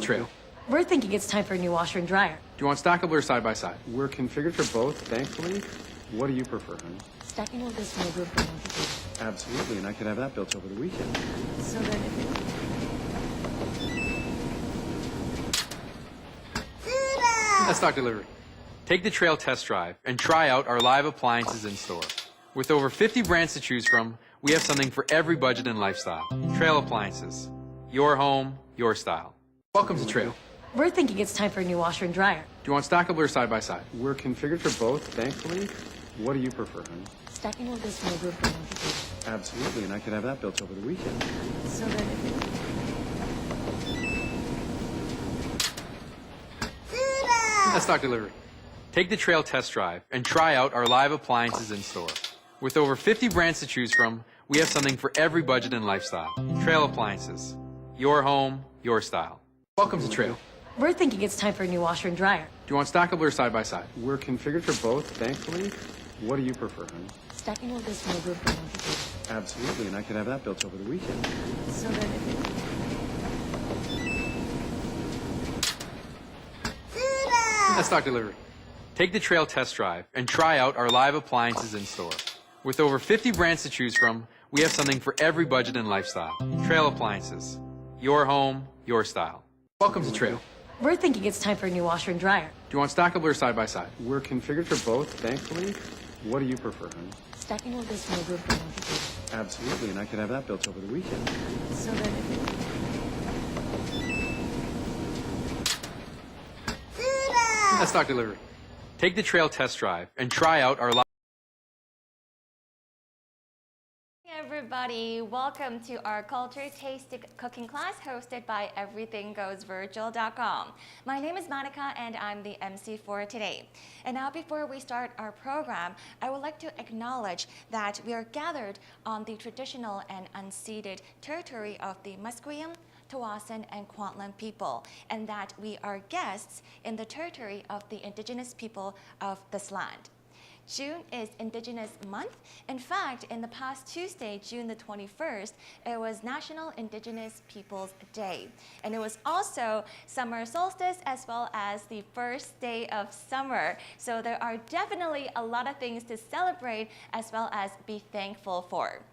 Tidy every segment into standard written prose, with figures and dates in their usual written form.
trail. We're thinking it's time for a new washer and dryer. Do you want stackable or side by side? We're configured for both, thankfully. What do you prefer, honey? Stacking will give more room for more people. Absolutely, and I could have that built over the weekend. So then That's stock delivery. Take the trail test drive and try out our live appliances in store. With over 50 brands to choose from, we have something for every budget and lifestyle. Trail appliances. Your home, your style. Welcome to Trail. we're thinking it's time for a new washer and dryer. Do you want stackable or side by side? We're configured for both, thankfully. What do you prefer, honey? Stacking will give more room for more people. Absolutely, and I could have that built over the weekend. So then That's stock delivery. Take the trail test drive and try out our live appliances in store. With over 50 brands to choose from, we have something for every budget and lifestyle. Trail appliances. Your home, your style. Welcome to Trail. we're thinking it's time for a new washer and dryer. Do you want stackable or side by side? We're configured for both, thankfully. What do you prefer, honey? Stacking will give more room for more people. Absolutely, and I could have that built over the weekend. So then That's stock delivery. Take the trail test drive and try out our live appliances in store. With over 50 brands to choose from, we have something for every budget and lifestyle. Trail appliances. Your home, your style. Welcome to Trail. we're thinking it's time for a new washer and dryer. Do you want stackable or side by side? We're configured for both, thankfully. What do you prefer, honey? Stacking will give more room for more people. Absolutely, and I could have that built over the weekend. So then That's stock delivery. Take the trail test drive and try out our live. Hey everybody, welcome to our Culture Tastic cooking class hosted by everythinggoesvirtual.com. My name is Monica and I'm the MC for today. And now before we start our program, I would like to acknowledge that we are gathered on the traditional and unceded territory of the Musqueam, Tawasan, and Kwantlen people, and that we are guests in the territory of the Indigenous people of this land. June is Indigenous Month. In fact, in the past Tuesday, June the 21st, it was National Indigenous Peoples Day. And it was also summer solstice as well as the first day of summer. So there are definitely a lot of things to celebrate as well as be thankful for.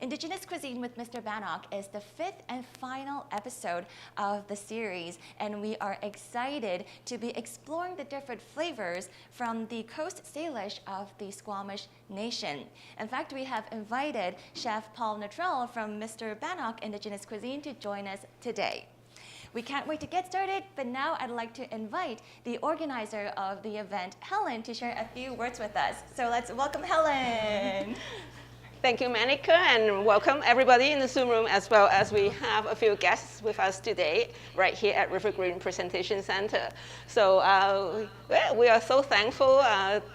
Indigenous Cuisine with Mr. Bannock is the 5th and final episode of the series, and we are excited to be exploring the different flavors from the Coast Salish of the Squamish Nation. In fact, we have invited Chef Paul Natrell from Mr. Bannock Indigenous Cuisine to join us today. We can't wait to get started, but now I'd like to invite the organizer of the event, Helen, to share a few words with us. So let's welcome Helen. Thank you, Monica, and welcome everybody in the Zoom room, as well as we have a few guests with us today, right here at River Green Presentation Center. So well, we are so thankful.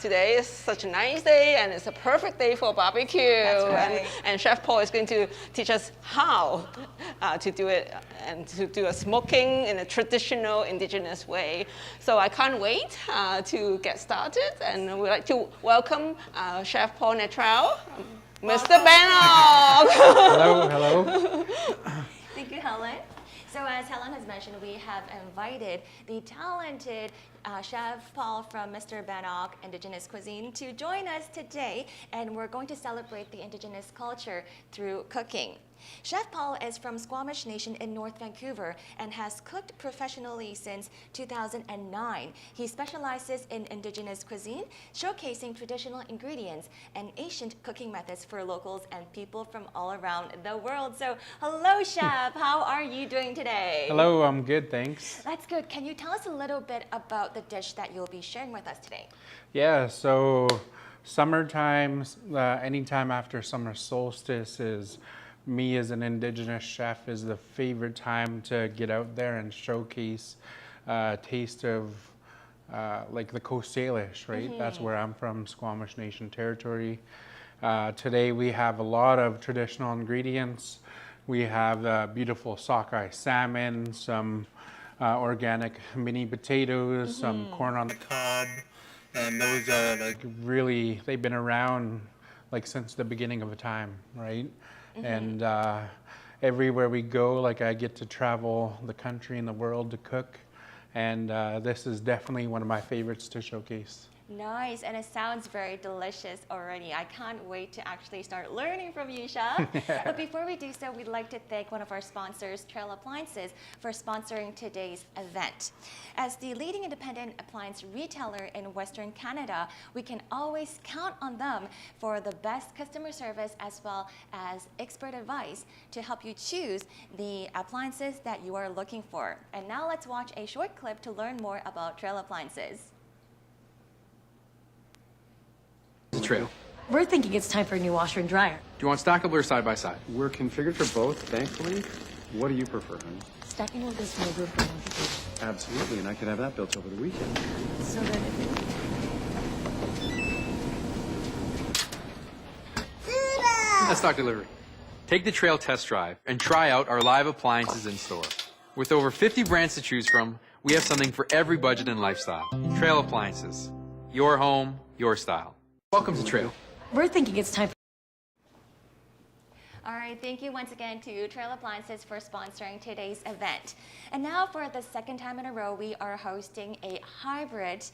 Today is such a nice day, and it's a perfect day for barbecue. That's right. And Chef Paul is going to teach us how to do it and to do a smoking in a traditional Indigenous way. So I can't wait to get started, and we'd like to welcome Chef Paul Natrell. Mr. Bannock! Hello, hello. Thank you, Helen. So as Helen has mentioned, we have invited the talented Chef Paul from Mr. Bannock Indigenous Cuisine to join us today, and we're going to celebrate the Indigenous culture through cooking. Chef Paul is from Squamish Nation in North Vancouver and has cooked professionally since 2009. He specializes in Indigenous cuisine, showcasing traditional ingredients and ancient cooking methods for locals and people from all around the world. So, hello, Chef. How are you doing today? Hello, I'm good, thanks. That's good. Can you tell us a little bit about the dish that you'll be sharing with us today? Yeah, so summertime, anytime after summer solstice is, me as an Indigenous chef, is the favorite time to get out there and showcase a taste of like the Coast Salish, right? Mm-hmm. That's where I'm from, Squamish Nation territory. Today we have a lot of traditional ingredients. We have beautiful sockeye salmon, some organic mini potatoes, mm-hmm. some corn on the cob, and those are like really, they've been around like since the beginning of time, right? Mm-hmm. And everywhere we go, like I get to travel the country and the world to cook. And this is definitely one of my favorites to showcase. Nice, and it sounds very delicious already. I can't wait to actually start learning from you, Chef. But before we do so, we'd like to thank one of our sponsors, Trail Appliances, for sponsoring today's event. As the leading independent appliance retailer in Western Canada, we can always count on them for the best customer service as well as expert advice to help you choose the appliances that you are looking for. And now let's watch a short clip to learn more about Trail Appliances. The trail. We're thinking it's time for a new washer and dryer. Do you want stackable or side by side? We're configured for both, thankfully. What do you prefer, honey? Stacking will give us more room for more people. Absolutely, and I could have that built over the weekend. So that Let's talk delivery. Take the trail test drive and try out our live appliances in store. With over 50 brands to choose from, we have something for every budget and lifestyle. Trail Appliances. Your home, your style. Welcome to Trail. we're thinking it's time for All right, thank you once again to Trail Appliances for sponsoring today's event. And now for the second time in a row, we are hosting a hybrid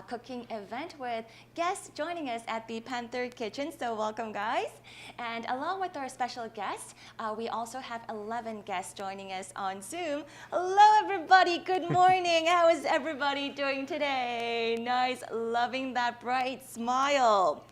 cooking event with guests joining us at the Panther Kitchen. So welcome, guys. And along with our special guests, we also have 11 guests joining us on Zoom. Hello, everybody. Good morning. How is everybody doing today? Nice. Loving that bright smile.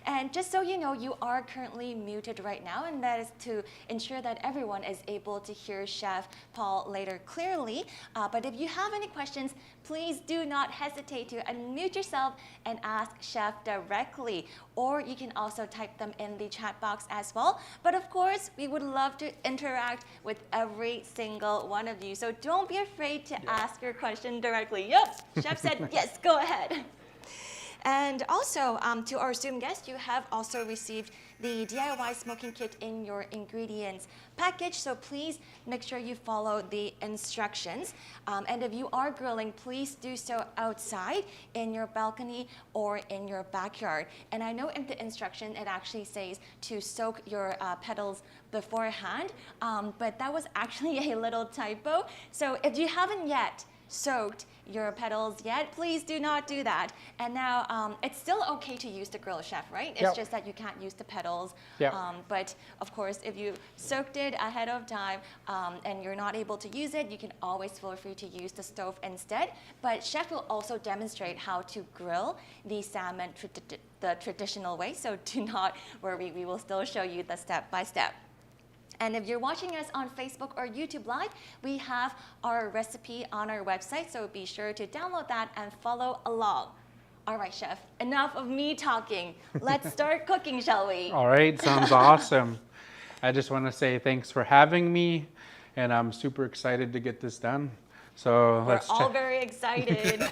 And just so you know, you are currently muted right now, and that is to ensure that everyone is able to hear Chef Paul later clearly. But if you have any questions, please do not hesitate to unmute yourself and ask Chef directly. Or you can also type them in the chat box as well. But of course, we would love to interact with every single one of you. So don't be afraid to ask your question directly. Yep, Chef said yes, go ahead. And also, to our Zoom guests, you have also received the DIY smoking kit in your ingredients package, so please make sure you follow the instructions. And if you are grilling, please do so outside in your balcony or in your backyard. And I know in the instruction it actually says to soak your petals beforehand, but that was actually a little typo. So if you haven't yet soaked your petals yet, please do not do that. And now it's still okay to use the grill, Chef, right? It's just that you can't use the petals. But of course, if you soaked it ahead of time and you're not able to use it, you can always feel free to use the stove instead. But Chef will also demonstrate how to grill the salmon the traditional way, so do not worry, we will still show you the step-by-step. And if you're watching us on Facebook or YouTube Live, we have our recipe on our website, so be sure to download that and follow along. All right, Chef, enough of me talking. Let's start cooking, shall we? All right, sounds awesome. I just want to say thanks for having me, and I'm super excited to get this done. So We're let's all very excited.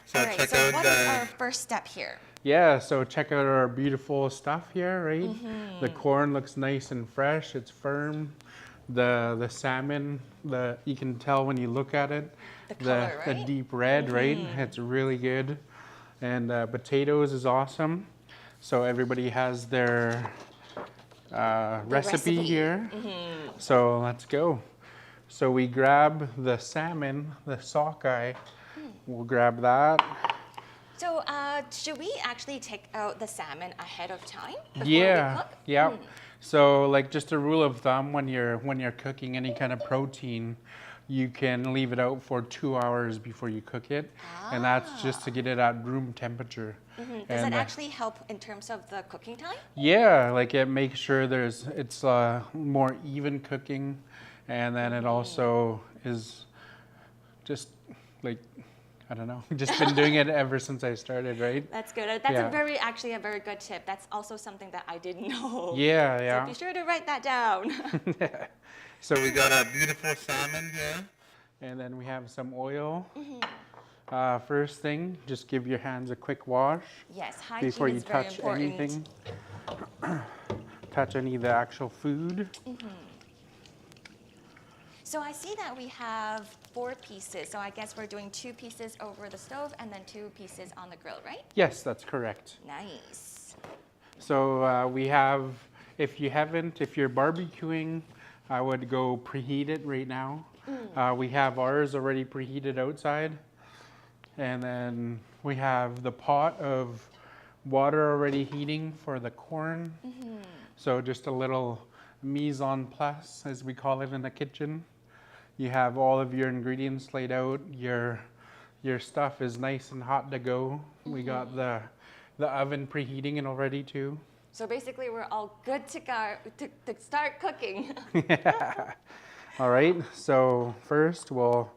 So all right, check so out what is our first step here? Yeah, so check out our beautiful stuff here, right? The corn looks nice and fresh, it's firm. The salmon, you can tell when you look at it. The color, the right? deep red, right? It's really good. And potatoes is awesome. So everybody has their recipe here. So let's go. So we grab the salmon, the sockeye. We'll grab that. So should we actually take out the salmon ahead of time before we cook? Yeah. So like just a rule of thumb, when you're cooking any kind of protein, you can leave it out for 2 hours before you cook it, and that's just to get it at room temperature. Does it actually help in terms of the cooking time? Yeah, like it makes sure it's more even cooking, and then it also is just like, I don't know, just been doing it ever since I started, right? That's good. That's actually a very good tip. That's also something that I didn't know. Yeah. So be sure to write that down. So we got our beautiful salmon here, and then we have some oil. First thing, just give your hands a quick wash. Yes, hygiene before you is very touch important. anything. Touch any of the actual food. So I see that we have 4 pieces. So I guess we're doing 2 pieces over the stove and then 2 pieces on the grill, right? Yes, that's correct. Nice. So we have, if you're barbecuing, I would go preheat it right now. We have ours already preheated outside. And then we have the pot of water already heating for the corn. So just a little mise en place, as we call it in the kitchen. You have all of your ingredients laid out. Your stuff is nice and hot to go. We got the oven preheating it already too. So basically, we're all good to go to start cooking. All right, so first we'll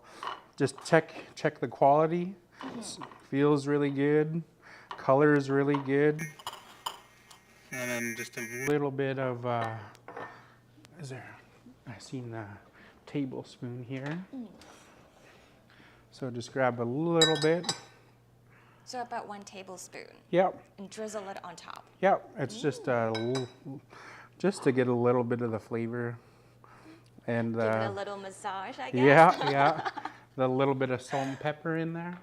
just check the quality. Feels really good, color is really good. And then just a little bit of, I seen the tablespoon here. So just grab a little bit. So about 1 tablespoon. Yep. And drizzle it on top. Yep, it's just to get a little bit of the flavor. And Give it a little massage, I guess. yeah. The little bit of salt and pepper in there.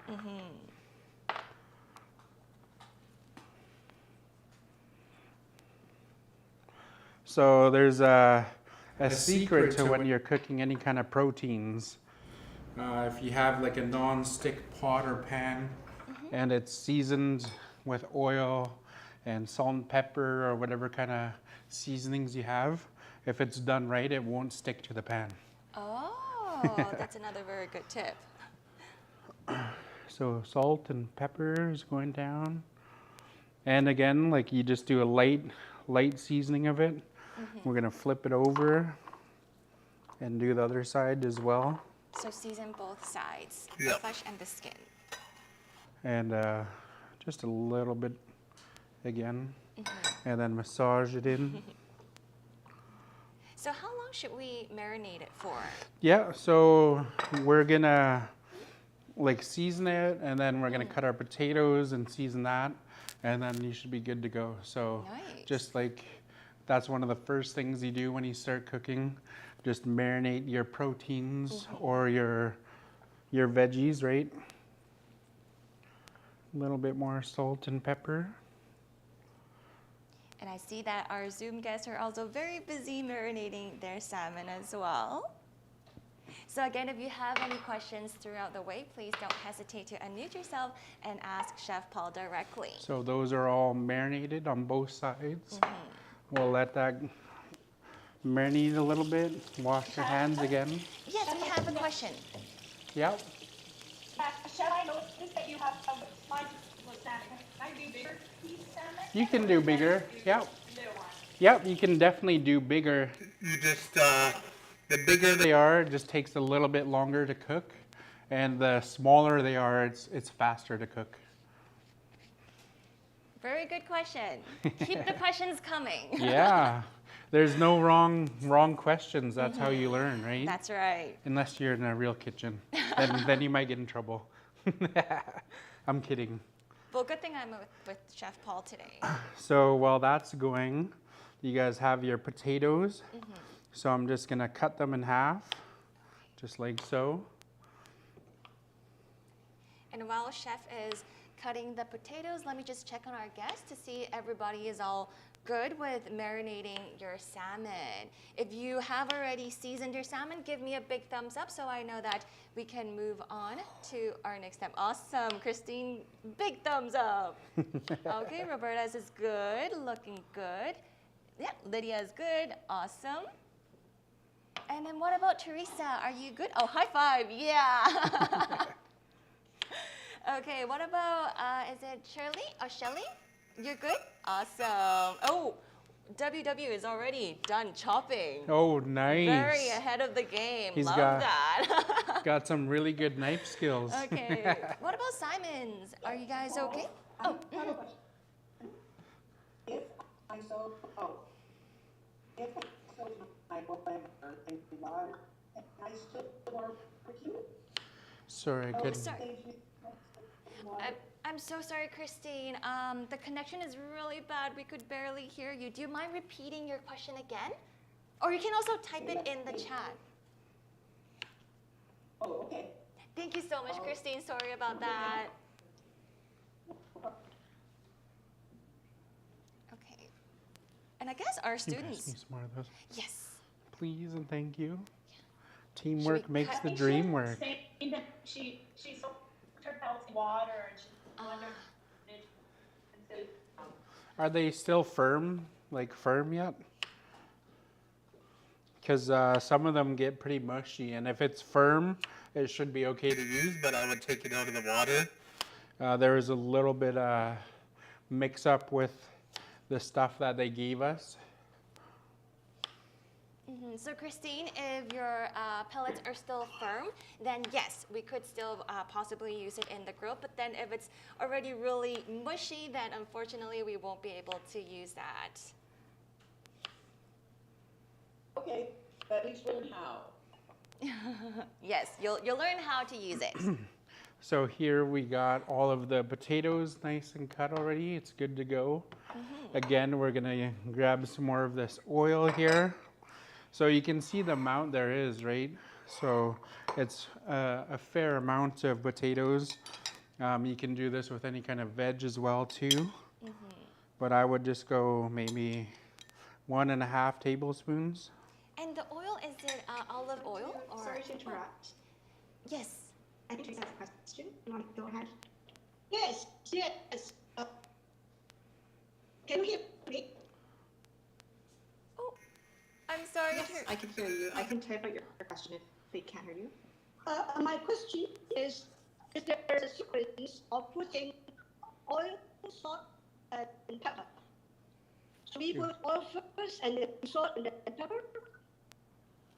So there's a secret to when you're cooking any kind of proteins. If you have like a non-stick pot or pan and it's seasoned with oil and salt and pepper or whatever kind of seasonings you have, if it's done right, it won't stick to the pan. Oh, that's another very good tip. So salt and pepper is going down. And again, like you just do a light seasoning of it. We're gonna flip it over and do the other side as well. So season both sides, the flesh and the skin. And just a little bit again. And then massage it in. So how long should we marinate it for? Yeah, so we're gonna like season it, and then we're gonna cut our potatoes and season that, and then you should be good to go. So just like that's one of the first things you do when you start cooking. Just marinate your proteins or your veggies, right? A little bit more salt and pepper. And I see that our Zoom guests are also very busy marinating their salmon as well. So again, if you have any questions throughout the way, please don't hesitate to unmute yourself and ask Chef Paul directly. So those are all marinated on both sides. We'll let that marinate a little bit. Wash your hands again. Yes, we have a question. Yep. Chef, I noticed that you have some slices of salmon. Can I do bigger piece salmon? You can do bigger. Yep. Yep, you can definitely do bigger. You just, the bigger they are, it just takes a little bit longer to cook. And the smaller they are, it's faster to cook. Very good question. Keep the questions coming. Yeah. There's no wrong questions. That's how you learn, right? That's right. Unless you're in a real kitchen. Then you might get in trouble. I'm kidding. Well, good thing I'm with Chef Paul today. So while that's going, you guys have your potatoes. So I'm just gonna cut them in half, just like so. And while Chef is cutting the potatoes, let me just check on our guests to see everybody is all good with marinating your salmon. If you have already seasoned your salmon, give me a big thumbs up so I know that we can move on to our next step. Awesome, Christine, big thumbs up. Okay, Roberta's is good, looking good. Yeah, Lydia is good, awesome. And then what about Teresa? Are you good? Oh, high five, yeah. Okay, what about, is it Shirley or Shelly? You're good? Awesome. Oh, WW is already done chopping. Oh, nice. Very ahead of the game. He's Love that. got some really good knife skills. Okay. What about Simons? Are you guys okay? Oh. If I sold, if I sold my boyfriend and water, and I still work for you. Sorry, I couldn't. Sorry. I'm so sorry, Christine. The connection is really bad. We could barely hear you. Do you mind repeating your question again? Or you can also type it in the chat. Oh, okay. Thank you so much, Christine. Sorry about that. Okay. And I guess our You guys students. need some more of those, Yes. please, and thank you. Teamwork makes cut the it? dream work. Saying that she soaked her pelts in water and she wondered if Are they still firm, like firm yet? Because some of them get pretty mushy, and if it's firm, it should be okay to use, but I would take it out of the water. There was a little bit mix up with the stuff that they gave us. So Christine, if your pellets are still firm, then yes, we could still possibly use it in the grill. But then if it's already really mushy, then unfortunately we won't be able to use that. okay, but at least learn how. Yes, you'll learn how to use it. So here we got all of the potatoes nice and cut already. It's good to go. Again, we're gonna grab some more of this oil here. So you can see the amount there is, right? So it's a fair amount of potatoes. You can do this with any kind of veg as well too. But I would just go maybe 1.5 tablespoons. And the oil, is it olive oil? Or Sorry to interrupt. Yes. I think Teresa has a question. You want to go ahead? Yes, yes. Can you hear me? Oh, I'm sorry. Yes, I can hear you. I can type out your question if they can't hear you. My question is there a sequence of putting oil, salt, and pepper? So we put oil first and then salt and then pepper?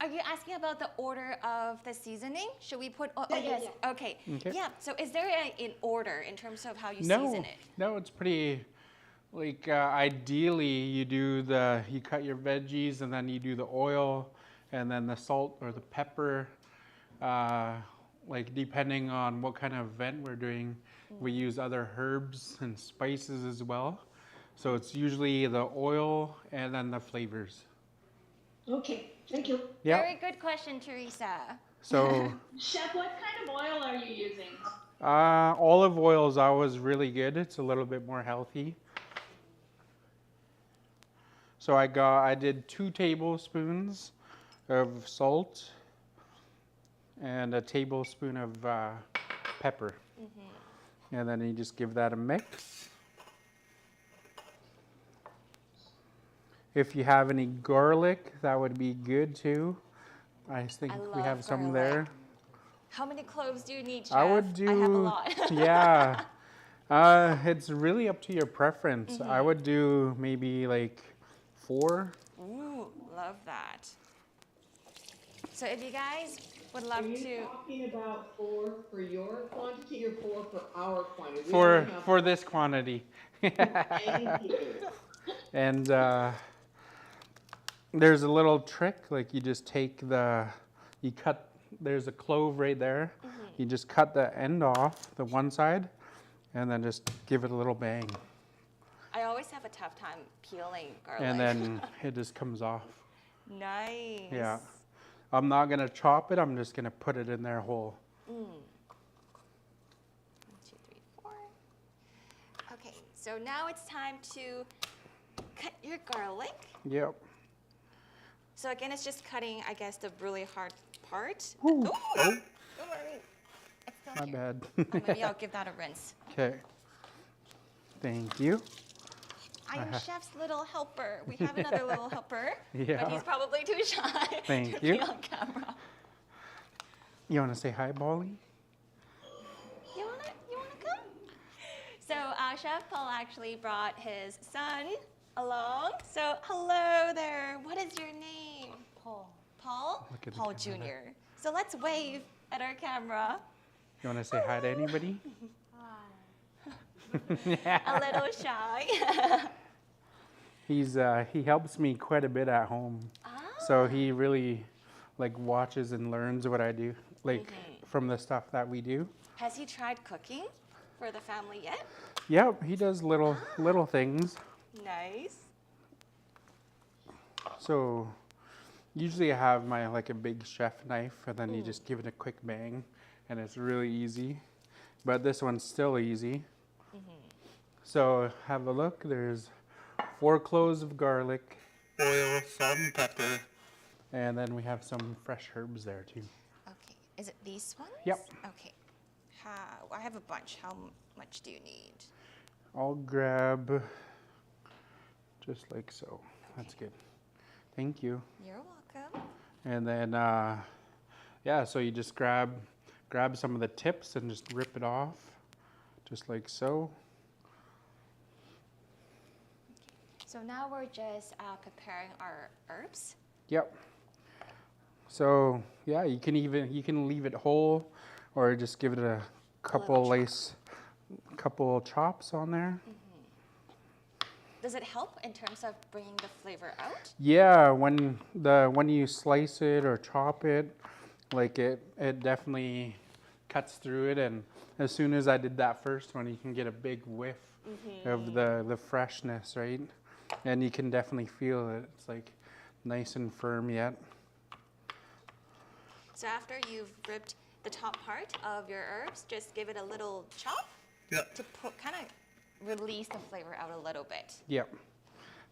Are you asking about the order of the seasoning? Should we put? Yeah, yes. yeah. Okay. Okay. Yeah. So is there an order in terms of how you season it? No, it's pretty, like ideally you cut your veggies and then you do the oil and then the salt or the pepper. Like depending on what kind of event we're doing, we use other herbs and spices as well. So it's usually the oil and then the flavors. Okay, thank you. Yeah. Very good question, Teresa. So Chef, what kind of oil are you using? olive oil is always really good. It's a little bit more healthy. So I did 2 tablespoons of salt and a tablespoon of pepper. And then you just give that a mix. If you have any garlic, that would be good too. I think we love have some garlic. there. How many cloves do you need, Chef? I would do. I have a lot. Yeah. It's really up to your preference. I would do maybe like 4. Ooh, love that. So if you guys would love Are you to. talking about 4 for your quantity or 4 for our quantity? We For only have- for this quantity. Thank you. And there's a little trick, like you just take there's a clove right there. You just cut the end off, the one side, and then just give it a little bang. I always have a tough time peeling garlic. And then it just comes off. Nice. Yeah. I'm not going to chop it, I'm just going to put it in there whole. 1, 2, 3, 4. Okay, so now it's time to cut your garlic. Yep. So again, it's just cutting, I guess, the really hard part. Ooh. Ooh, Oh, don't worry. It's still my here. bad. Oh, maybe I'll give that a rinse. Okay. Thank you. I am Chef's little helper. We have another little helper, Yeah. but he's probably too shy Thank to you. be on camera. You want to say hi, Bolly? You wanna come? So Chef Paul actually brought his son along. So hello there. What is your name? Paul. Paul? Look at the Paul camera there. Jr. So let's wave at our camera. You want to say hi to anybody? A little shy. He helps me quite a bit at home. So he really like watches and learns what I do, like from the stuff that we do. Has he tried cooking for the family yet? Yep, he does little things. Nice. So usually I have my like a big chef knife and then you just give it a quick bang and it's really easy. But this one's still easy. So have a look. There's 4 cloves of garlic, oil, salt and pepper, And then we have some fresh herbs there too. Okay. Is it these ones? Yep. Okay. I have a bunch. How much do you need? I'll grab just like so. Okay. That's good. Thank you. You're welcome. And then, yeah, so you just grab some of the tips and just rip it off, just like so. So now we're just preparing our herbs. Yep. So yeah, you can leave it whole, or just give it a couple chops on there. Does it help in terms of bringing the flavor out? Yeah, when you slice it or chop it, like it definitely cuts through it, and as soon as I did that first one, you can get a big whiff of the freshness, right? And you can definitely feel it. It's like nice and firm yet. So after you've ripped the top part of your herbs, just give it a little chop to kind of release the flavor out a little bit. Yep.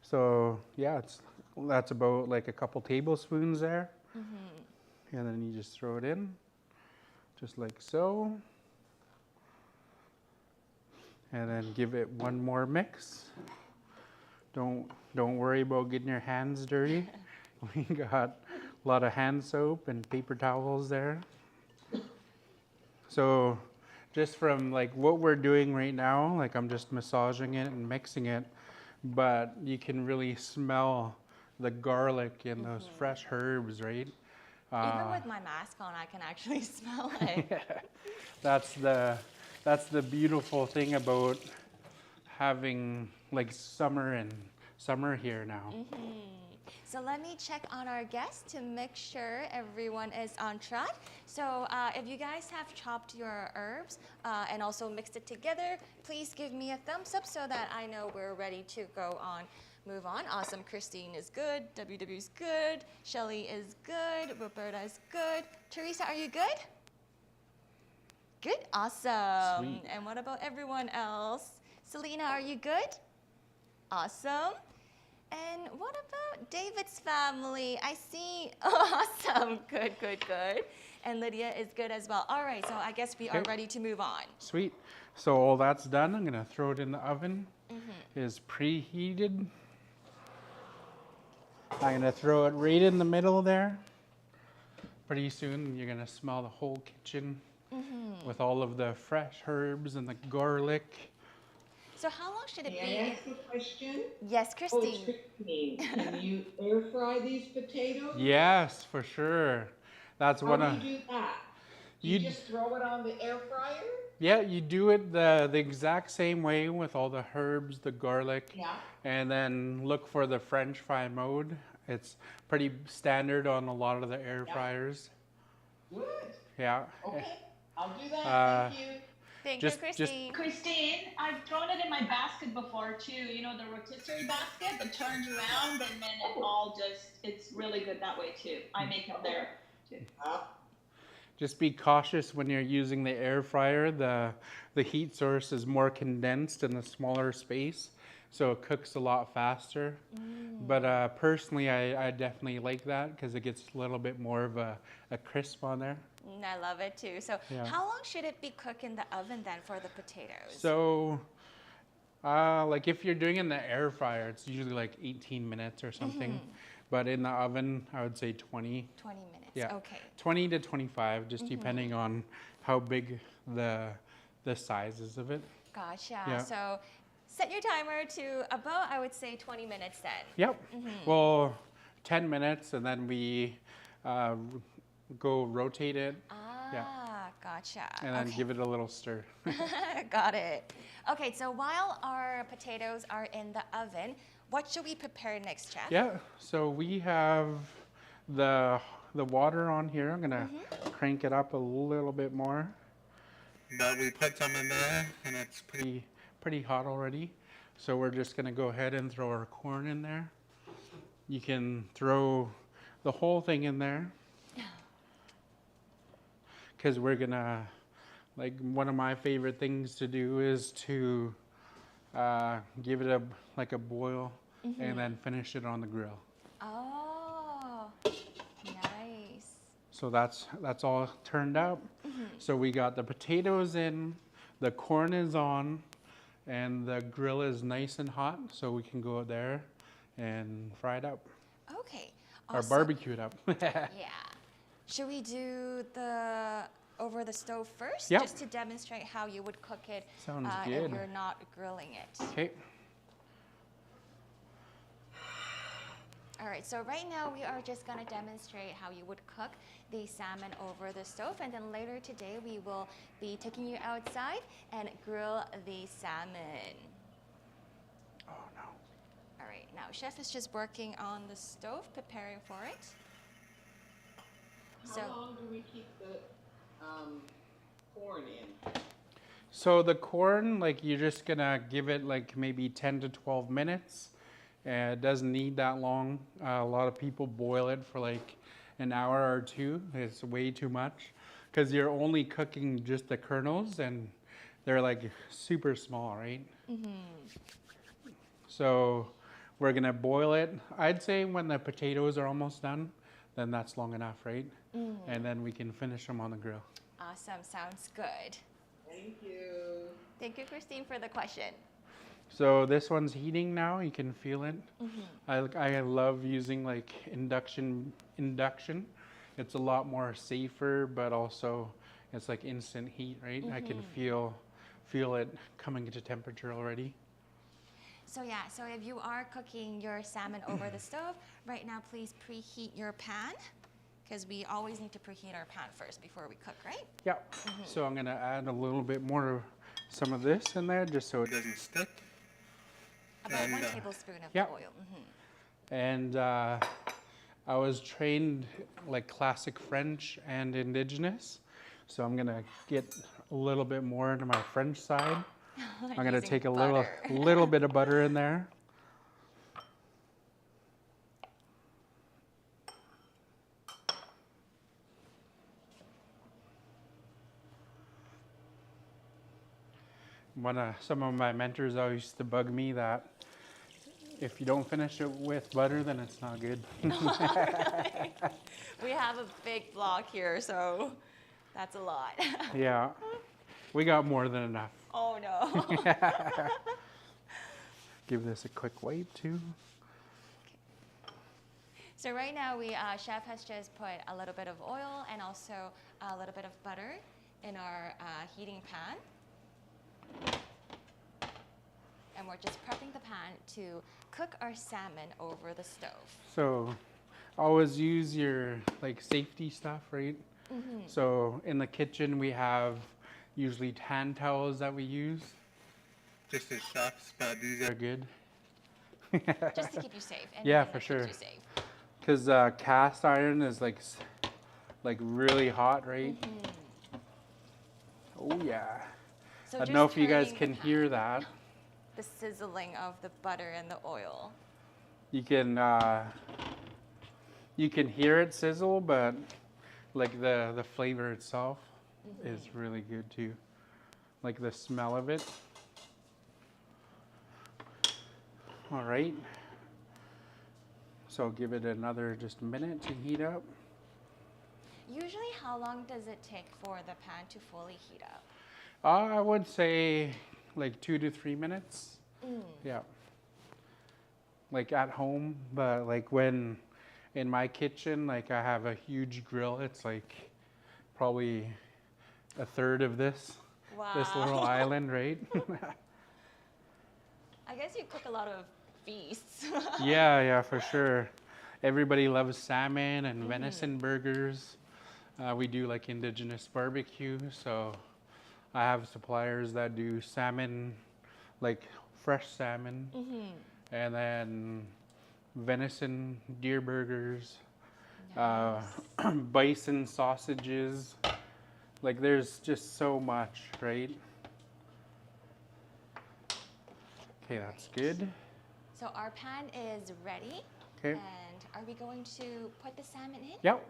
So yeah, that's about like a couple tablespoons there. And then you just throw it in, just like so. And then give it one more mix. Don't worry about getting your hands dirty. We got a lot of hand soap and paper towels there. So just from like what we're doing right now, like I'm just massaging it and mixing it, but you can really smell the garlic and those fresh herbs, right? Even with my mask on, I can actually smell it. That's the beautiful thing about having like summer here now. So let me check on our guests to make sure everyone is on track. So if you guys have chopped your herbs and also mixed it together, please give me a thumbs up so that I know we're ready to go on. Move on. Awesome. Christine is good. WW is good. Shelly is good. Roberta is good. Teresa, are you good? Good. Awesome. Sweet. And what about everyone else? Selena, are you good? Awesome. And what about David's family? I see. Oh, awesome. Good. And Lydia is good as well. All right. So I guess we are ready to move on. Sweet. So all that's done. I'm gonna throw it in the oven. It's preheated. I'm gonna throw it right in the middle there. Pretty soon you're gonna smell the whole kitchen with all of the fresh herbs and the garlic. So how long should it be? May I ask a question? Yes, Oh, it's Christine. Christine. Can you air fry these potatoes? Yes, for sure. That's one How of. do you do that? You just throw it on the air fryer? Yeah, you do it the exact same way with all the herbs, the garlic, and then look for the French fry mode. It's pretty standard on a lot of the air fryers. Good. Yeah. Okay, I'll do that. Thank you. Thank you, Christine. Christine, I've thrown it in my basket before too. You know, the rotisserie basket that turns around and then it all it's really good that way too. I make them there too. Just be cautious when you're using the air fryer. The heat source is more condensed in the smaller space, so it cooks a lot faster. But personally, I definitely like that because it gets a little bit more of a crisp on there. I love it too. So how long should it be cooked in the oven then for the potatoes? So, like if you're doing it in the air fryer, it's usually like 18 minutes or something. But in the oven, I would say 20. 20 minutes. Yeah. Okay. 20 to 25, just depending on how big the sizes of it. Gotcha. Yeah. So set your timer to about, I would say, 20 minutes then. Yep. Well, 10 minutes, and then we go rotate it. Gotcha. And then give it a little stir. Got it. Okay, so while our potatoes are in the oven, what should we prepare next, Chef? Yeah, so we have the water on here. I'm gonna crank it up a little bit more. But we put some in there, and it's pretty hot already. So we're just gonna go ahead and throw our corn in there. You can throw the whole thing in there, because we're gonna, like, one of my favorite things to do is to give it a boil and then finish it on the grill. Oh. So that's all turned out. So we got the potatoes in, the corn is on, and the grill is nice and hot, so we can go out there and fry it up. Okay. Or Awesome. barbecue it up. Yeah. Should we do the over the stove first? Yep. Just to demonstrate how you would cook it Sounds if good. you're not grilling it. Okay. All right, so right now we are just gonna demonstrate how you would cook the salmon over the stove, and then later today we will be taking you outside and grill the salmon. Oh no. All right, now chef is just working on the stove, preparing for it. How long do we keep the corn in? So the corn, like you're just gonna give it like maybe 10 to 12 minutes. And it doesn't need that long. A lot of people boil it for like an hour or two. It's way too much because you're only cooking just the kernels and they're like super small, right? So we're gonna boil it. I'd say when the potatoes are almost done, then that's long enough, right? And then we can finish them on the grill. Awesome, sounds good. Thank you. Thank you, Christine, for the question. So this one's heating now. You can feel it. I love using like induction. It's a lot more safer, but also it's like instant heat, right? I can feel it coming into temperature already. So yeah, so if you are cooking your salmon over the stove, right now please preheat your pan, because we always need to preheat our pan first before we cook, right? Yeah. So I'm gonna add a little bit more of some of this in there just so it doesn't stick. About 1 tablespoon of yep. oil. And I was trained like classic French and Indigenous, so I'm gonna get a little bit more into my French side. I'm gonna take a little bit of butter in there. Some of my mentors always used to bug me that if you don't finish it with butter, then it's not good. We have a big block here, so that's a lot. Yeah, we got more than enough. Oh no. Give this a quick wipe too. So right now, chef has just put a little bit of oil and also a little bit of butter in our heating pan. And we're just prepping the pan to cook our salmon over the stove. So always use your like safety stuff, right? So in the kitchen we have usually hand towels that we use. Just as chefs, but these are good. Just to keep you safe. Yeah, for sure. Because cast iron is like really hot, right? Oh yeah. So I don't know if you guys can hear that. The sizzling of the butter and the oil. You can hear it sizzle, but like the flavor itself is really good too. Like the smell of it. All right. So give it another just a minute to heat up. Usually, how long does it take for the pan to fully heat up? I would say like 2 to 3 minutes. Yeah. Like at home, but like when in my kitchen, like I have a huge grill. It's like probably a third of this little island, right? I guess you cook a lot of feasts. Yeah, for sure. Everybody loves salmon and venison burgers. We do like Indigenous barbecue, so I have suppliers that do salmon, like fresh salmon, and then venison deer burgers, bison sausages. Like there's just so much, right? Okay, that's good. So our pan is ready. Okay. And are we going to put the salmon in? Yep.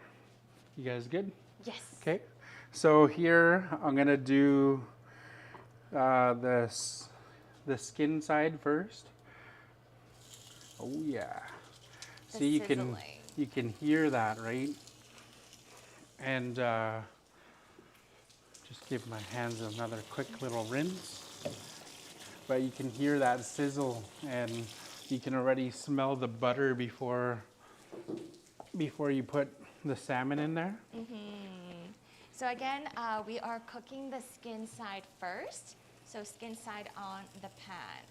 You guys good? Yes. Okay. So here I'm gonna do the skin side first. Oh yeah. See, you can hear that, right? and just give my hands another quick little rinse. But you can hear that sizzle, and you can already smell the butter before you put the salmon in there. So again, we are cooking the skin side first. So skin side on the pan.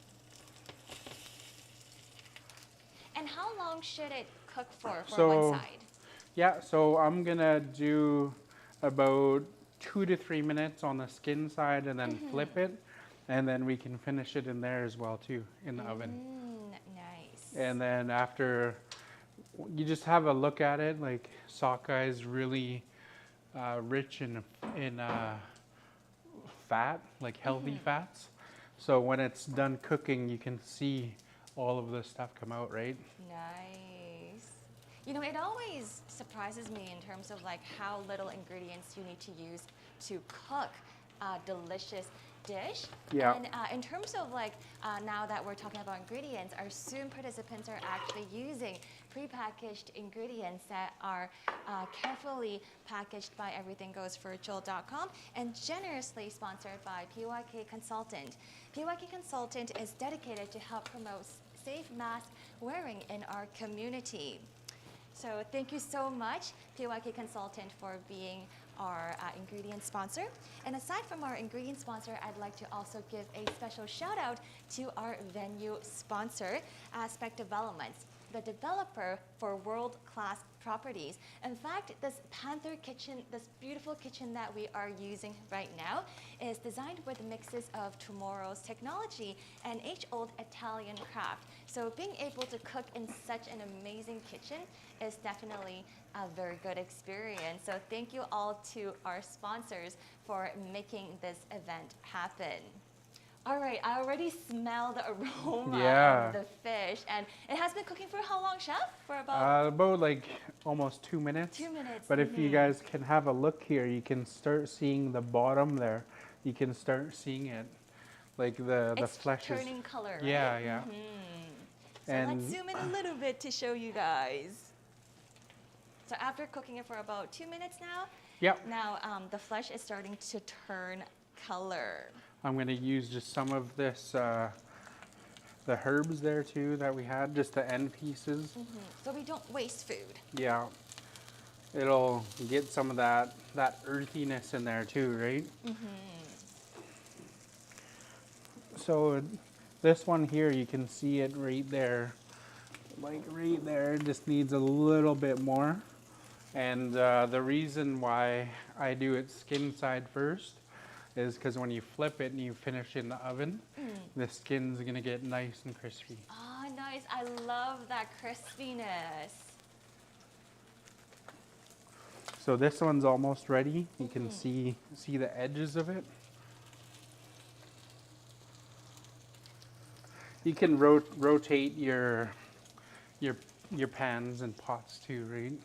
And how long should it cook for one side? Yeah, so I'm gonna do about 2 to 3 minutes on the skin side and then flip it. And then we can finish it in there as well too, in the oven. Nice. And then after, you just have a look at it, like sockeye is really rich in fat, like healthy fats. So when it's done cooking, you can see all of the stuff come out, right? Nice. You know, it always surprises me in terms of like how little ingredients you need to use to cook a delicious dish. Yeah. And in terms of like, now that we're talking about ingredients, our Zoom participants are actually using prepackaged ingredients that are carefully packaged by everythinggoesvirtual.com and generously sponsored by PYK Consultant. PYK Consultant is dedicated to help promote safe mask wearing in our community. So thank you so much, PYK Consultant, for being our ingredient sponsor. And aside from our ingredient sponsor, I'd like to also give a special shout out to our venue sponsor, Aspect Developments, the developer for world-class properties. In fact, this Panther kitchen, this beautiful kitchen that we are using right now, is designed with mixes of tomorrow's technology and age-old Italian craft. So being able to cook in such an amazing kitchen is definitely a very good experience. So thank you all to our sponsors for making this event happen. All right, I already smell the aroma of the fish, and it has been cooking for how long, Chef? For about like almost 2 minutes. 2 minutes. But if you guys can have a look here, you can start seeing the bottom there. You can start seeing it, like the flesh is turning color. Right? Yeah, yeah. So let's zoom in a little bit to show you guys. So after cooking it for about 2 minutes now, now the flesh is starting to turn color. I'm going to use just some of this, the herbs there too that we had, just the end pieces. So we don't waste food. Yeah. It'll get some of that earthiness in there too, right? So this one here, you can see it right there. Like right there, it just needs a little bit more. And the reason why I do it skin side first is because when you flip it and you finish in the oven, the skin's gonna get nice and crispy. Oh, nice. I love that crispiness. So this one's almost ready. You can see the edges of it. You can rotate your pans and pots too, right?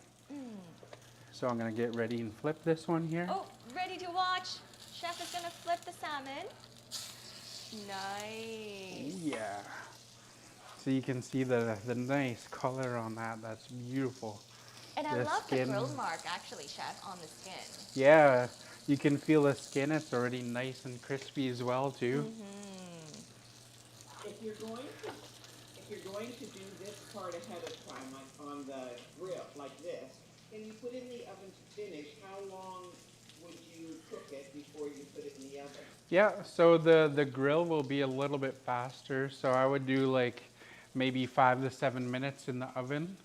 So I'm gonna get ready and flip this one here. Oh, ready to watch. Chef is gonna flip the salmon. Nice. Yeah. So you can see the nice color on that. That's beautiful. And I love the grill mark, actually, Chef, on the skin. Yeah, you can feel the skin. It's already nice and crispy as well too. If you're going to do this part ahead of time, like on the grill, like this, and you put in the oven to finish, how long would you cook it before you put it in the oven? Yeah, so the grill will be a little bit faster. So I would do like maybe 5 to 7 minutes in the oven,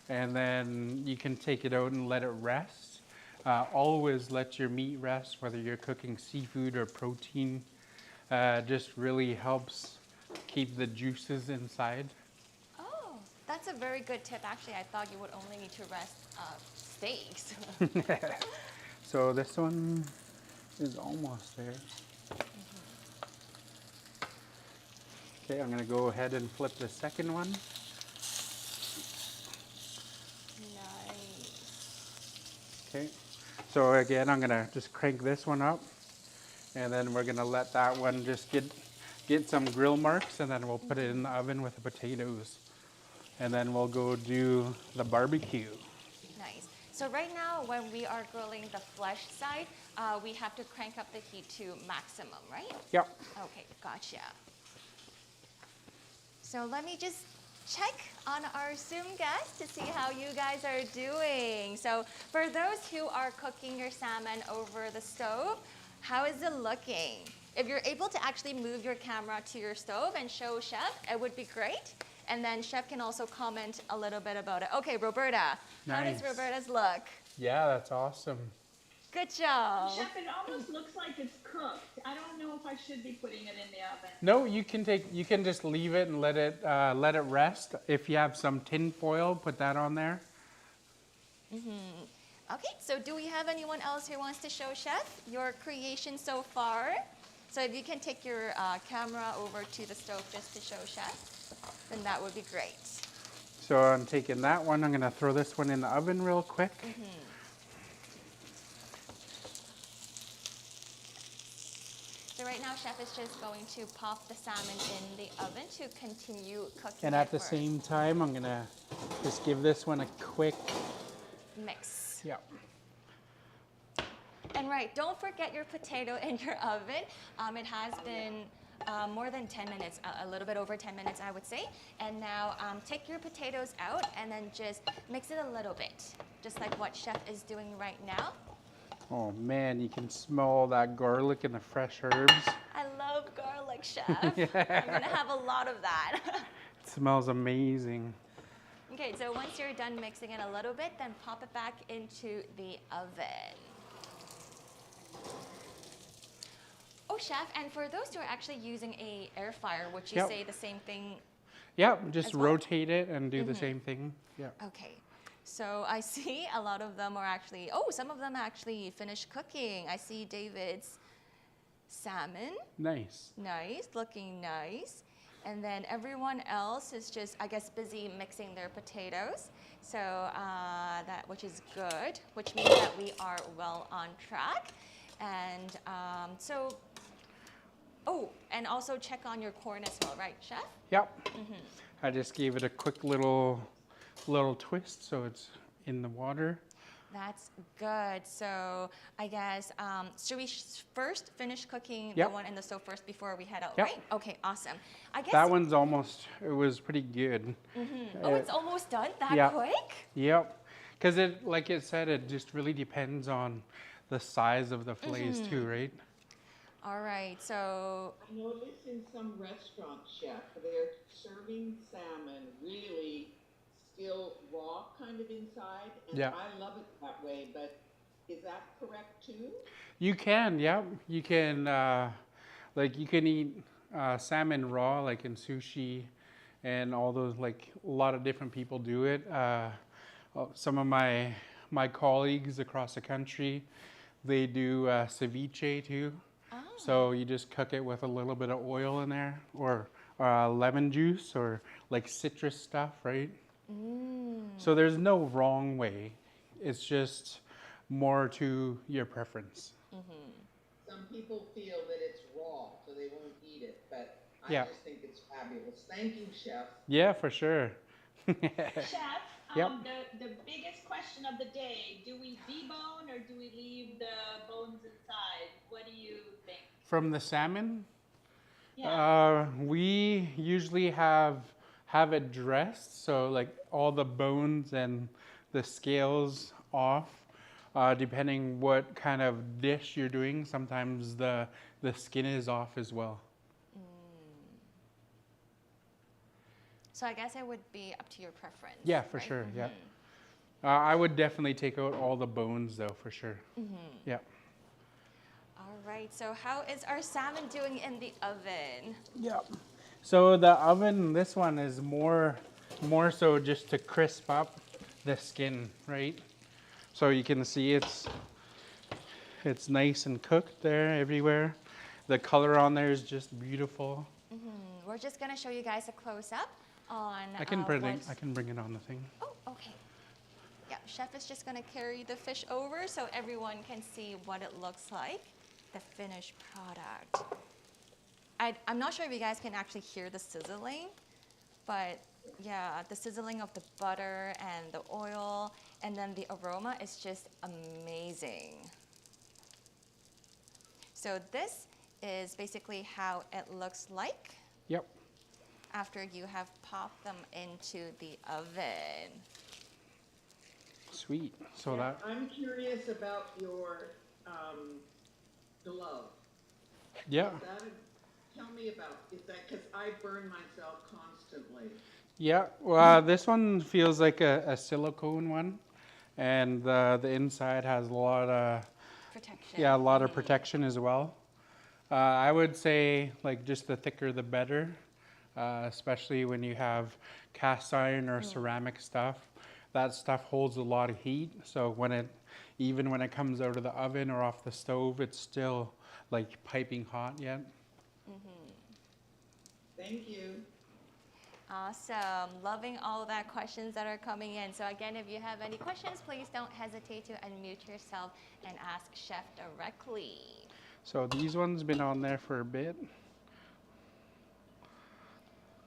and then you can take it out and let it rest. Always let your meat rest, whether you're cooking seafood or protein. Just really helps keep the juices inside. Oh, that's a very good tip. Actually, I thought you would only need to rest steaks. So this one is almost there. Okay, I'm gonna go ahead and flip the second one. Nice. Okay, so again, I'm gonna just crank this one up, and then we're gonna let that one just get some grill marks, and then we'll put it in the oven with the potatoes, and then we'll go do the barbecue. Nice. So right now, when we are grilling the flesh side, we have to crank up the heat to maximum, right? Yep. Okay, gotcha. So let me just check on our Zoom guests to see how you guys are doing. So for those who are cooking your salmon over the stove, how is it looking? If you're able to actually move your camera to your stove and show Chef, it would be great. And then Chef can also comment a little bit about it. Okay, Roberta, how does Nice. Roberta's look? Yeah, that's awesome. Good job. Chef, it almost looks like it's cooked. I don't know if I should be putting it in the oven. No, you can just leave it and let it rest. If you have some tin foil, put that on there. Okay, so do we have anyone else who wants to show Chef your creation so far? So if you can take your camera over to the stove just to show Chef, then that would be great. So I'm taking that one. I'm gonna throw this one in the oven real quick. So right now, Chef is just going to pop the salmon in the oven to continue cooking. And at the same time, I'm gonna just give this one a quick mix. Yeah. And right, don't forget your potato in your oven. It has been more than 10 minutes, a little bit over 10 minutes, I would say. And now take your potatoes out and then just mix it a little bit, just like what Chef is doing right now. Oh man, you can smell that garlic and the fresh herbs. I love garlic, Chef. I'm gonna have a lot of that. It smells amazing. Okay, so once you're done mixing it a little bit, then pop it back into the oven. Oh, Chef, and for those who are actually using a air fryer, would you say the same thing? Yep, just rotate it and do the same thing. Yeah. Okay, so I see a lot of them are actually, some of them actually finished cooking. I see David's salmon. Nice. Nice, looking nice. And then everyone else is just, I guess, busy mixing their potatoes. So which is good, which means that we are well on track. And and also check on your corn as well, right, Chef? Yep. I just gave it a quick little twist so it's in the water. That's good. So I guess, should we first finish cooking the one in the stove first before we head out, right? Okay, awesome. I guess that one's it was pretty good. Oh, it's almost done that quick? Yep. Because like it said, it just really depends on the size of the fillets too, right? All right, so I noticed in some restaurants, Chef, they're serving salmon really still raw kind of inside, and I love it that way, but is that correct too? You can, yeah. You can, you can eat salmon raw, like in sushi, and all those, like a lot of different people do it. Some of my colleagues across the country, they do ceviche too. So you just cook it with a little bit of oil in there, or lemon juice, or like citrus stuff, right? So there's no wrong way. It's just more to your preference. Some people feel that it's raw, so they won't eat it, but I just think it's fabulous. Thank you, Chef. Yeah, for sure. Chef, Yep. The biggest question of the day, do we debone or do we leave the bones inside? What do you think? From the salmon, Yeah. we usually have it dressed, so like all the bones and the scales off, depending what kind of dish you're doing. Sometimes the skin is off as well. So I guess it would be up to your preference. Yeah, for sure. Yeah. I would definitely take out all the bones though, for sure. Yeah. All right, so how is our salmon doing in the oven? Yeah. So the oven, this one is more so just to crisp up the skin, right? So you can see it's nice and cooked there everywhere. The color on there is just beautiful. We're just gonna show you guys a close up on. I can bring it on the thing. Oh, okay. Yeah, Chef is just gonna carry the fish over so everyone can see what it looks like, the finished product. I'm not sure if you guys can actually hear the sizzling, but yeah, the sizzling of the butter and the oil And then the aroma is just amazing. So this is basically how it looks like Yep. after you have popped them into the oven. Sweet. So Yeah, that, I'm curious about your glove. yeah. Is that tell me about, is that, because I burn myself constantly. Yeah, well, this one feels like a silicone one, and the inside has a lot of, Protection. yeah, a lot of protection as well. I would say like just the thicker the better, especially when you have cast iron or ceramic stuff. That stuff holds a lot of heat, so even when it comes out of the oven or off the stove, it's still like piping hot yet. Thank you. Awesome. Loving all that questions that are coming in. So again, if you have any questions, please don't hesitate to unmute yourself and ask Chef directly. So these ones been on there for a bit.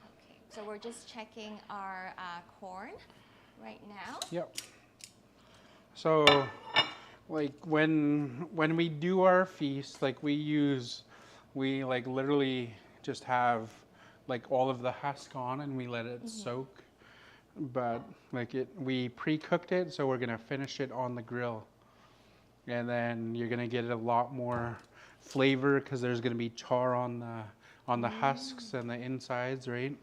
Okay, so we're just checking our corn right now. Yep. So, like when we do our feast, like we like literally just have like all of the husk on and we let it soak. But like we pre-cooked it, so we're gonna finish it on the grill, and then you're gonna get a lot more flavor because there's gonna be char on the husks and the insides, right?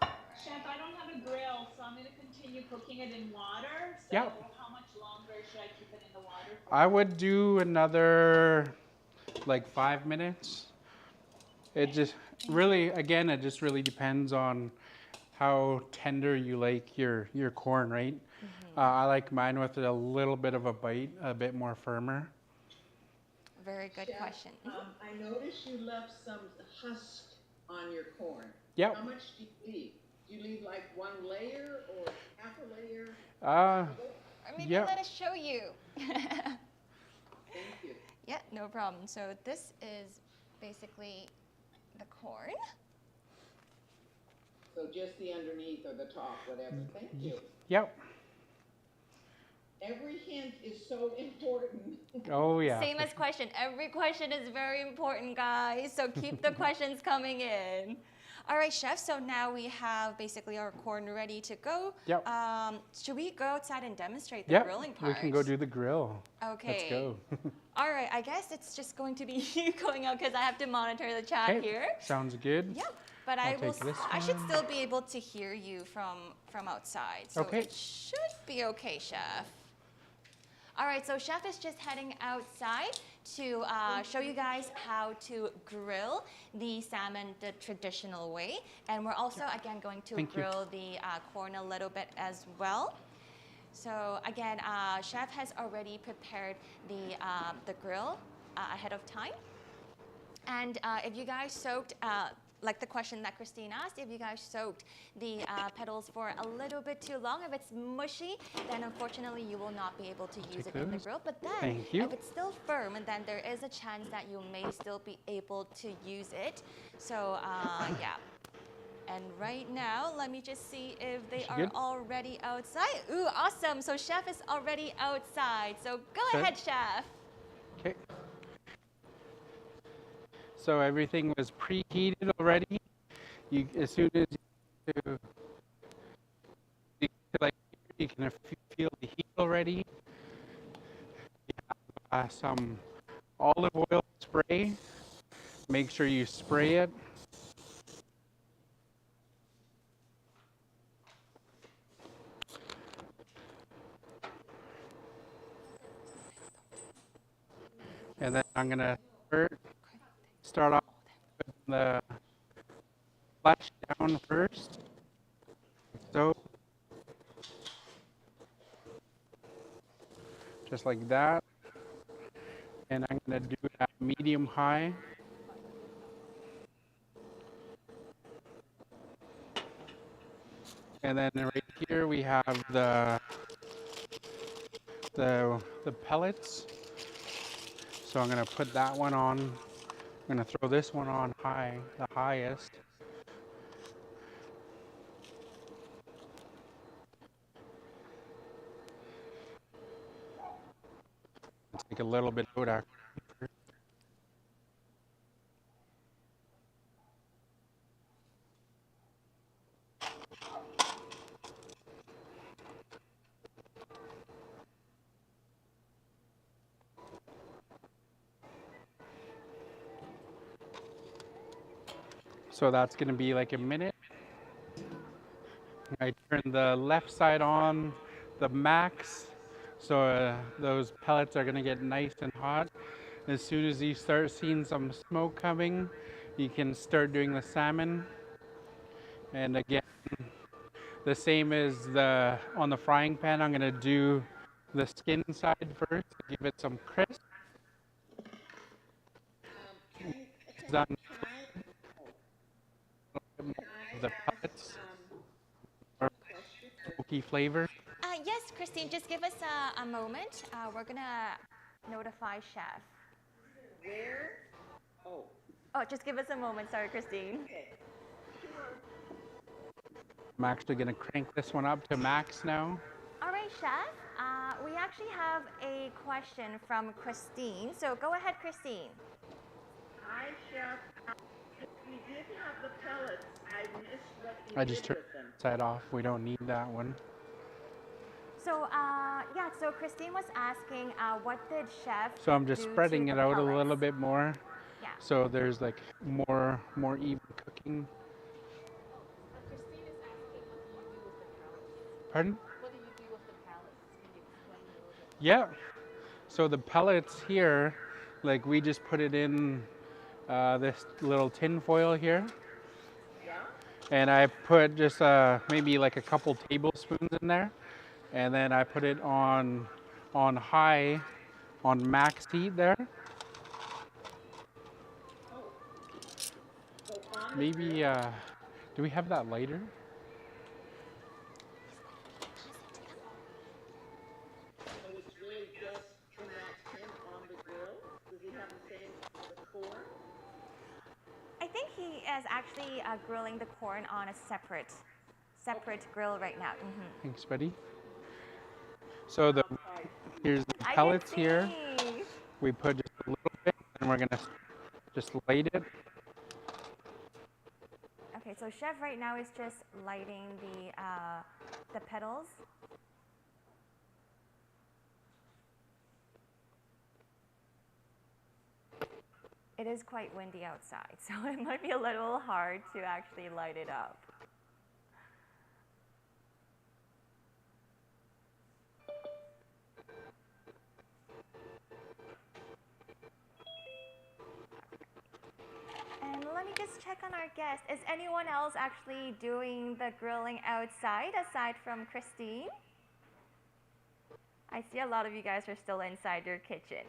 Chef, I don't have a grill, so I'm going to continue cooking it in water. So Yep. how much longer should I keep it in the water for? I would do another like 5 minutes. It just really, again, it just really depends on how tender you like your corn, right? I like mine with a little bit of a bite, a bit more firmer. Very good Chef, question. I noticed you left some husk on your corn. Yep. How much do you leave? Do you leave like one layer or half a layer? Or maybe yeah. let us show you. Thank you. Yeah, no problem. So this is basically the corn. So just the underneath or the top, whatever. Thank you. Yep. Every hint is so important. Oh yeah. Same as question. Every question is very important, guys. So keep the questions coming in. All right, Chef. So now we have basically our corn ready to go. Yep. Should we go outside and demonstrate the grilling part? We can go do the grill. Okay. Let's go. All right. I guess it's just going to be you going out because I have to monitor the chat Okay. here. Sounds good. Yep. But I'll take this I should one. still be able to hear you from outside. So Okay. it should be okay, Chef. All right, so Chef is just heading outside to show you guys how to grill the salmon the traditional way. And we're also, again, going to grill the corn a little bit as well. So again, Chef has already prepared the grill ahead of time. And if you guys soaked, like the question that Christine asked, if you guys soaked the petals for a little bit too long, if it's mushy, then unfortunately you will not be able to use it in the grill. But then, if it's still firm, then there is a chance that you may still be able to use it. So yeah. And right now, let me just see if they are already outside. Ooh, awesome. So Chef is already outside. So go ahead, Chef. Okay. So everything was preheated already. As soon as you can feel the heat already. You have some olive oil spray. Make sure you spray it. And then I'm gonna start off with the flash down first. So just like that. And I'm gonna do it at medium high. And then right here we have the pellets. So I'm gonna put that one on. I'm gonna throw this one on high, the highest. take a little bit out actually. So that's going to be like a minute. I turn the left side on the max, so those pellets are going to get nice and hot. As soon as you start seeing some smoke coming, you can start doing the salmon. And again, the same as on the frying pan, I'm going to do the skin side first to give it some crisp. Done the pellets or smoky flavor. Yes, Christine, just give us a moment. We're going to notify Chef. Where? Oh. Oh, just give us a moment. Sorry, Christine. Okay. I'm actually going to crank this one up to max now. All right, Chef. We actually have a question from Christine. So go ahead, Christine. Hi, Chef. We did have the pellets. I missed what you I did just turned with them. the side off. We don't need that one. So, yeah, so Christine was asking, what did Chef So I'm just do spreading to it the out a pellets? little bit more. Yeah. So there's like more even cooking. Christine is asking, what do you do with the pellets? Pardon? What do you do with the pellets? Can you explain a little bit? Yeah. So the pellets here, like we just put it in this little tin foil here. Yeah? And I put just maybe like a couple tablespoons in there. And then I put it on high, on max heat there. So on Maybe, do we have that lighter? So it's really just in that tin on the grill? Does he have the same as the corn? I think he is actually grilling the corn on a separate grill right now. Mm-hmm. Thanks, buddy. So here's the pellets here. We put just a little bit, and we're gonna just light it. Okay, so Chef right now is just lighting the petals. It is quite windy outside, so it might be a little hard to actually light it up. And let me just check on our guest. Is anyone else actually doing the grilling outside aside from Christine? I see a lot of you guys are still inside your kitchen.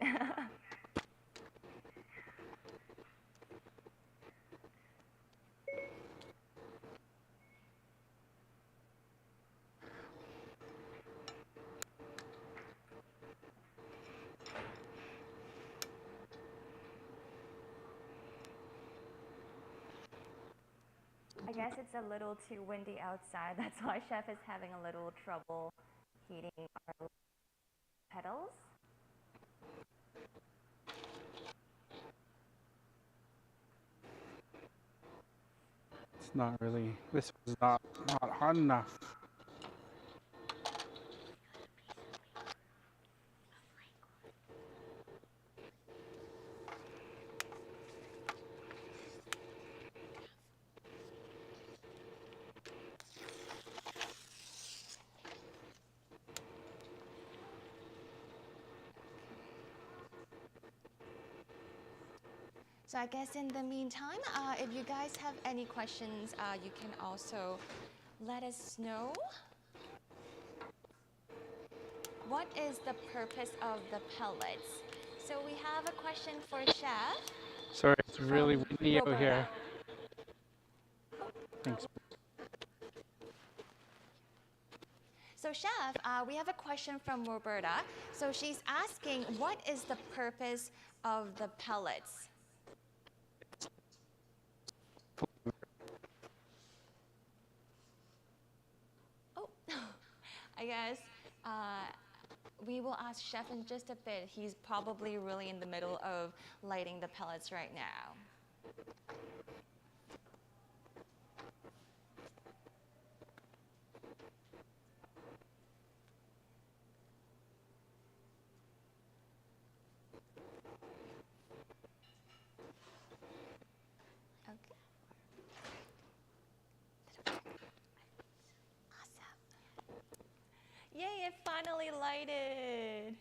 I guess it's a little too windy outside. That's why Chef is having a little trouble heating our petals. It's not really, this was not hot enough. So I guess in the meantime, if you guys have any questions, you can also let us know. What is the purpose of the pellets? So we have a question for Chef. Sorry, it's really windy out here. Thanks. So Chef, we have a question from Roberta. So she's asking, what is the purpose of the pellets? Oh, I guess We will ask Chef in just a bit. He's probably really in the middle of lighting the pellets right now. Okay. Awesome. Yay, it finally lighted.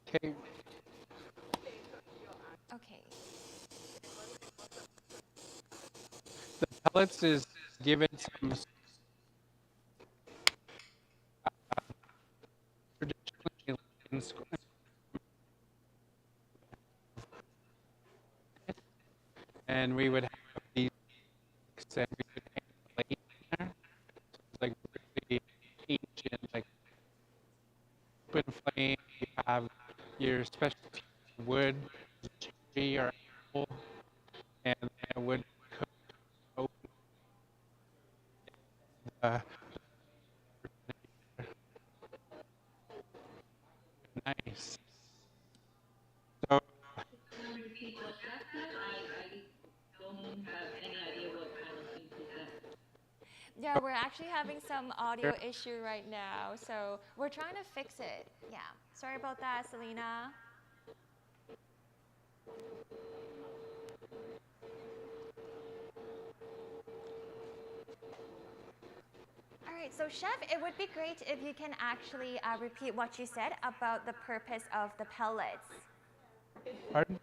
Okay. Okay. The pellets is given some traditionally in school. And we would have these and we would hang a plate in there. So it's like really ancient, like open flame. You have your specialty wood, tree or apple, and it would cook open. Nice. So Can you repeat what Chef said? I don't have any idea what kind of input that. Yeah, we're actually having some audio issue right now, so we're trying to fix it. Yeah, sorry about that, Selena. All right, so Chef, it would be great if you can actually repeat what you said about the purpose of the pellets. pardon?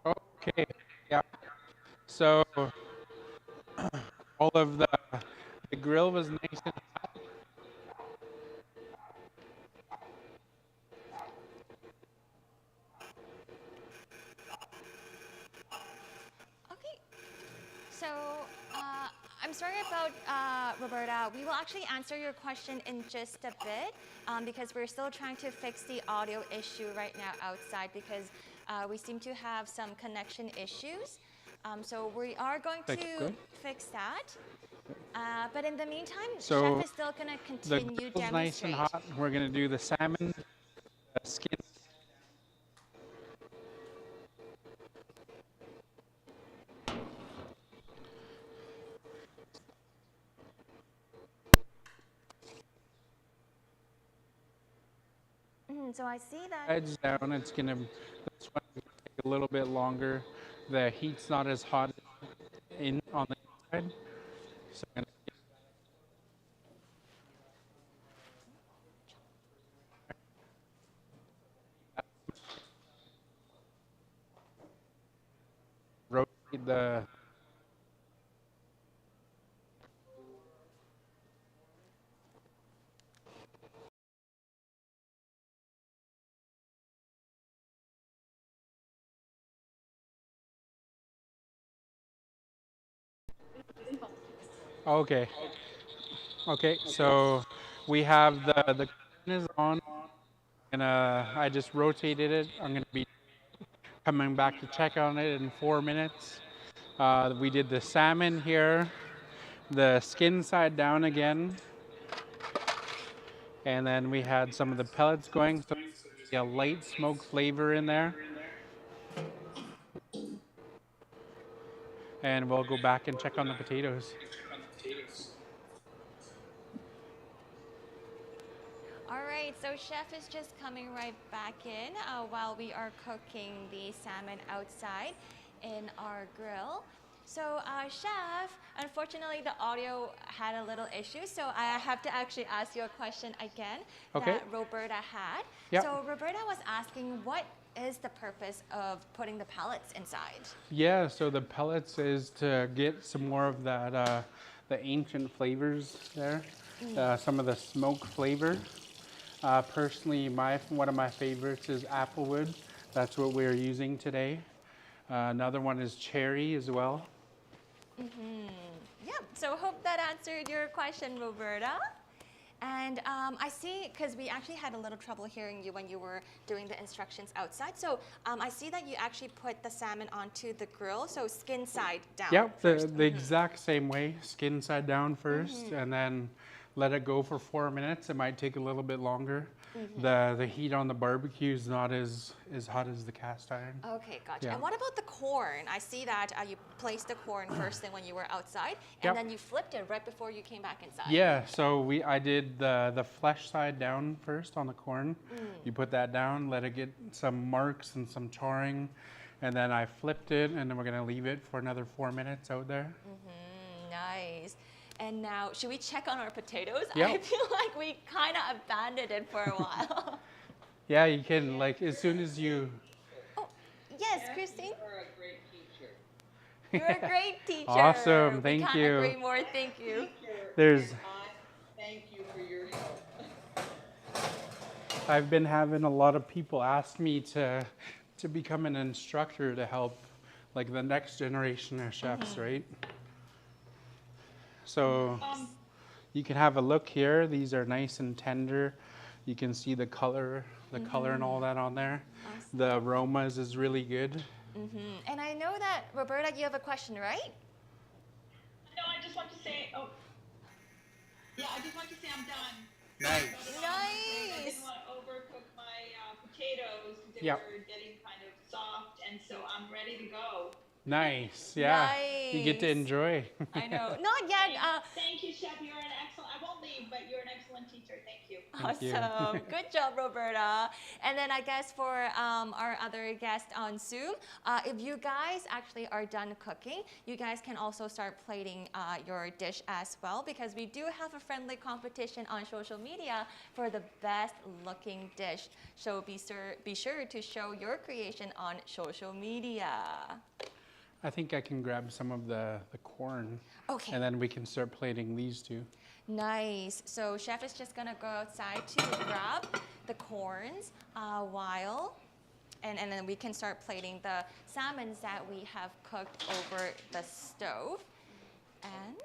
Okay. Yeah. So all of the grill was nice and hot. Okay, so I'm sorry about Roberta. We will actually answer your question in just a bit because we're still trying to fix the audio issue right now outside because we seem to have some connection issues. So we are going to fix that. But in the meantime, So Chef is still going to the continue grill's nice and demonstrate. hot. We're gonna do the salmon, the skin. So I see that. Sides down. It's gonna. This one's gonna take a little bit longer. The heat's not as hot in on the inside. So I'm gonna rotate the. Okay. Okay. So we have the curtain is on, and I just rotated it. I'm gonna be coming back to check on it in 4 minutes. We did the salmon here, the skin side down again, and then we had some of the pellets going, so a light smoke flavor in there. And we'll go back and check on the potatoes. All right, so Chef is just coming right back in while we are cooking the salmon outside in our grill. So Chef, unfortunately the audio had a little issue, so I have to actually ask you a question again that Roberta had. Yep. So Roberta was asking, what is the purpose of putting the pellets inside? Yeah, so the pellets is to get some more of that, the ancient flavors there, some of the smoke flavor. Personally, one of my favorites is applewood. That's what we're using today. Another one is cherry as well. Yeah, so hope that answered your question, Roberta. And I see, because we actually had a little trouble hearing you when you were doing the instructions outside. So I see that you actually put the salmon onto the grill, so skin side down. Yep, the exact same way. Skin side down first, and then let it go for 4 minutes. It might take a little bit longer. The heat on the barbecue is not as hot as the cast iron. Okay, gotcha. Yeah. And what about the corn? I see that you placed the corn first thing when you were outside, and then you flipped it right before you came back inside. Yeah, so I did the flesh side down first on the corn. You put that down, let it get some marks and some charring, and then I flipped it, and then we're gonna leave it for another 4 minutes out there. Nice. And now, should we check on our potatoes? Yep. I feel like we kind of abandoned it for a while. Yeah, you can, like, as soon as you... Oh, yes, Christine? You're a great teacher. You're a great teacher. Awesome, thank we can't you. agree more, thank you. There's... Thank you for your help. I've been having a lot of people ask me to become an instructor to help, like, the next generation of chefs, right? So you can have a look here. These are nice and tender. You can see the color and all that on there. Awesome. The aromas is really good. And I know that, Roberta, you have a question, right? No, I just want to say, I just want to say I'm done. Nice. I didn't want to overcook my potatoes because they were getting kind of soft, and so I'm ready to go. Nice, yeah. Nice. You get to enjoy. I know. Not yet. Thank you, Chef. You're an excellent, I won't leave, but you're an excellent teacher. Thank you. Awesome. Good job, Roberta. And then I guess for our other guest on Zoom, if you guys actually are done cooking, you guys can also start plating your dish as well, because we do have a friendly competition on social media for the best looking dish. So be sure to show your creation on social media. I think I can grab some of the corn. Okay. And then we can start plating these two. Nice. So Chef is just gonna go outside to grab the corns and then we can start plating the salmons that we have cooked over the stove. And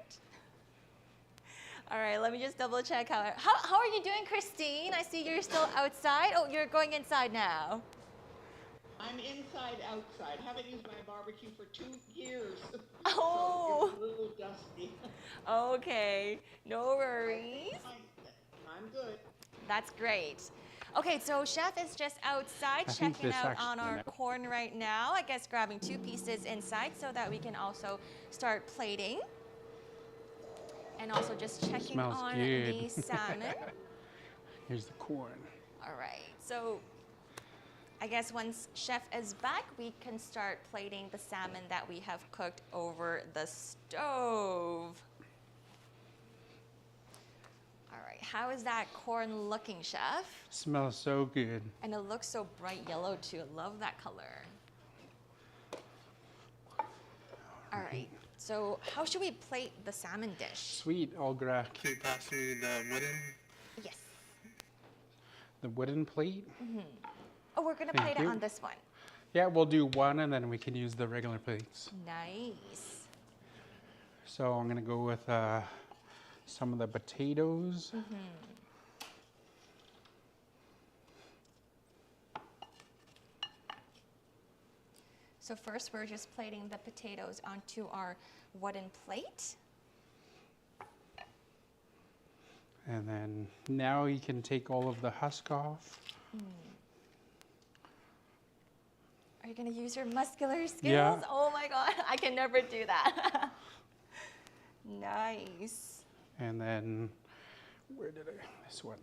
all right, let me just double check how are you doing, Christine? I see you're still outside. Oh, you're going inside now. I'm inside, outside. Haven't used my barbecue for 2 years. Oh. So it's a little dusty. Okay, no worries. I'm good. That's great. Okay, so Chef is just outside checking out on our corn right now. I guess grabbing 2 pieces inside so that we can also start plating. And also just checking on the salmon. Here's the corn. All right, so I guess once Chef is back, we can start plating the salmon that we have cooked over the stove. All right, how is that corn looking, Chef? Smells so good. And it looks so bright yellow too. Love that color. All right, so how should we plate the salmon dish? Sweet, can you pass me the wooden? Yes. The wooden plate? Oh, we're gonna plate it on this one. Yeah, we'll do one and then we can use the regular plates. Nice. So I'm gonna go with some of the potatoes. So first we're just plating the potatoes onto our wooden plate. And then now you can take all of the husk off. Are you gonna use your muscular skills? Yeah. Oh my God, I can never do that. Nice. And then, this one.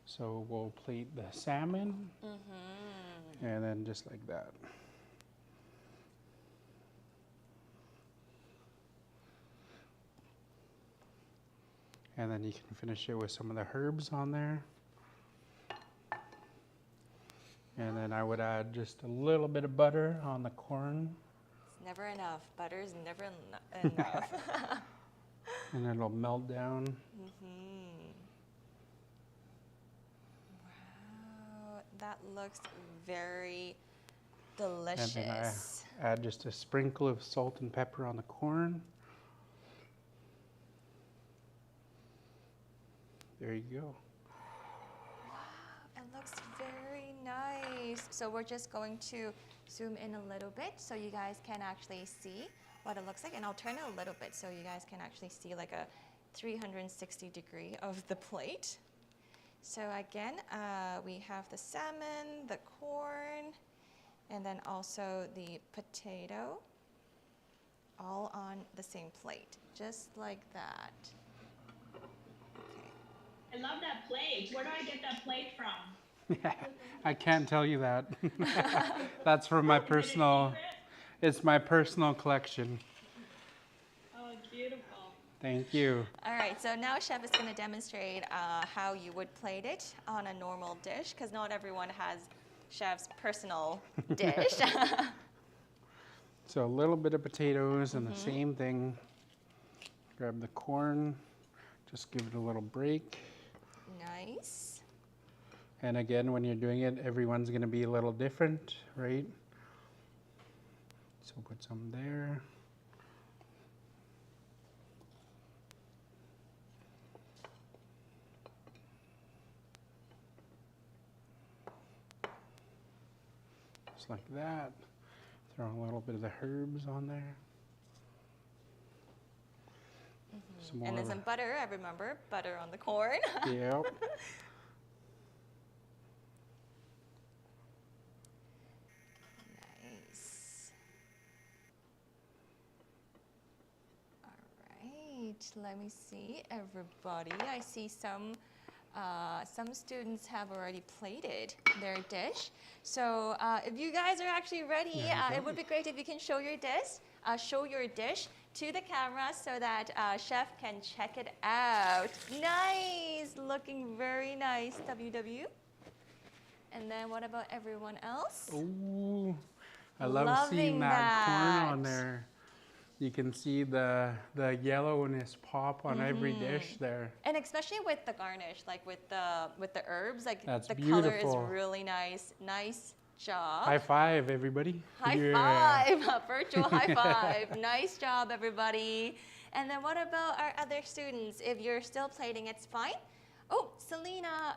So we'll plate the salmon. And then just like that. And then you can finish it with some of the herbs on there. And then I would add just a little bit of butter on the corn. It's never enough. Butter is never enough. And it'll melt down. Wow, that looks very delicious. And then I add just a sprinkle of salt and pepper on the corn. There you go. It looks very nice. So we're just going to zoom in a little bit so you guys can actually see what it looks like. And I'll turn it a little bit so you guys can actually see like a 360-degree of the plate. So again, we have the salmon, the corn, and then also the potato, all on the same plate, just like that. I love that plate. Where do I get that plate from? I can't tell you that. That's from my personal, it's my personal collection. Oh, beautiful. Thank you. All right, so now Chef is going to demonstrate how you would plate it on a normal dish, because not everyone has Chef's personal dish. So a little bit of potatoes and the same thing. Grab the corn, just give it a little break. Nice. And again, when you're doing it, everyone's going to be a little different, right? So put some there. Just like that. Throw a little bit of the herbs on there. Some And then some butter, I remember, butter on the corn. Yep. Nice. All right, let me see, everybody. I see some students have already plated their dish. So if you guys are actually ready, it would be great if you can show your dish to the camera so that Chef can check it out. Nice, looking very nice, WW. And then what about everyone else? Ooh, I love seeing that corn on there. You can see the yellowness pop on every dish there. And especially with the garnish, like with the herbs, like That's the beautiful. color is really nice. Nice job. High five, everybody. High five, virtual high five. Nice job, everybody. And then what about our other students? If you're still plating, it's fine. Oh, Selena,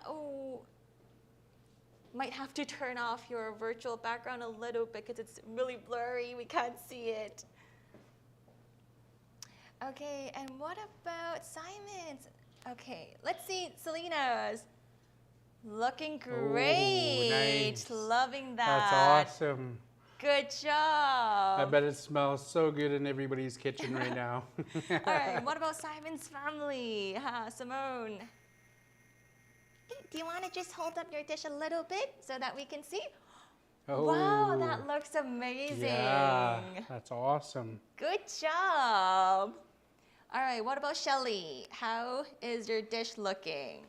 might have to turn off your virtual background a little bit because it's really blurry. We can't see it. Okay, and what about Simon's? Okay, let's see Selena's. Looking great. Nice. Loving that. That's awesome. Good job. I bet it smells so good in everybody's kitchen right now. All right, what about Simon's family? Simone. Do you want to just hold up your dish a little bit so that we can see? Oh, wow, that looks amazing. Yeah, that's awesome. Good job. All right, what about Shelly? How is your dish looking?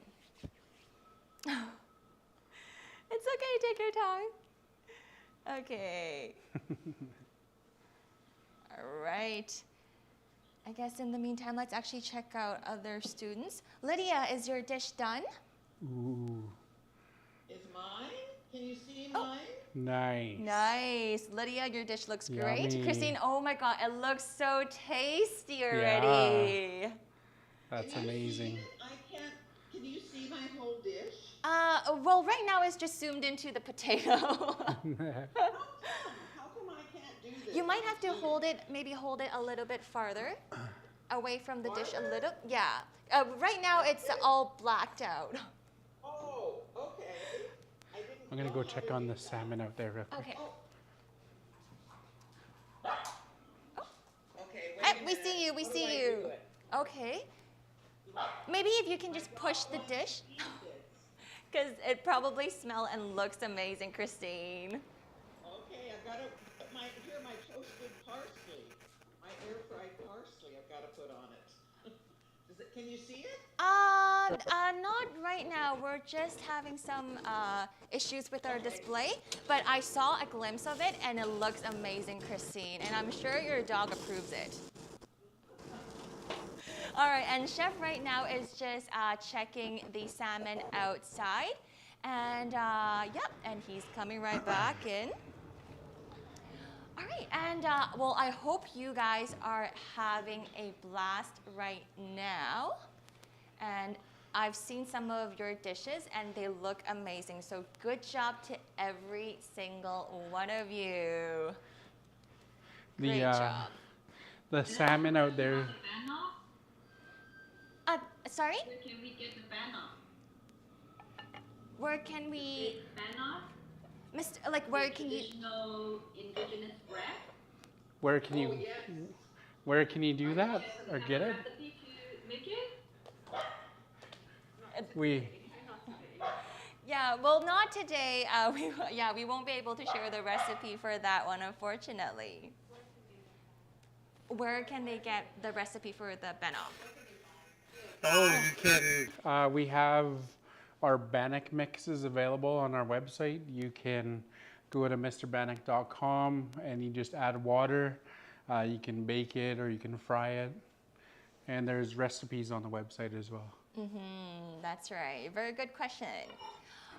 It's okay, take your time. Okay. All right. I guess in the meantime, let's actually check out other students. Lydia, is your dish done? Ooh. Is mine? Can you see mine? Nice. Nice. Lydia, your dish looks great. Yummy. Christine, oh my God, it looks so tasty already. Yeah. That's amazing. Can you see my whole dish? Well, right now it's just zoomed into the potato. How come I can't do this? You might have to maybe hold it a little bit farther away from the dish a little. Yeah. Right now it's all blacked out. Oh, okay. I'm going to go check on the salmon out there real quick. Okay. Okay, wait a We minute. see you, we How see do I you. do it? Okay. Maybe if you can just push the dish. Because it probably smells and looks amazing, Christine. Okay, I've got to put my toasted parsley, my air fried parsley. I've got to put on it. Can you see it? Not right now. We're just having some issues with our display, but I saw a glimpse of it and it looks amazing, Christine. And I'm sure your dog approves it. All right, and Chef right now is just checking the salmon outside. And and he's coming right back in. All right, and well, I hope you guys are having a blast right now. And I've seen some of your dishes and they look amazing. So good job to every single one of you. Great job. The salmon out there. Sorry? Where can we get the ban off? Where can we? Ban off? Mr. Like where can you? Traditional indigenous bread. Where can you? Where can you do that or get it? Recipe to make it? We. Yeah, well, not today. We won't be able to share the recipe for that one, unfortunately. Where can they get the recipe for the banoff? Oh, you can. We have our bannock mixes available on our website. You can go to mrbannock.com and you just add water. You can bake it or you can fry it. And there's recipes on the website as well. That's right. Very good question.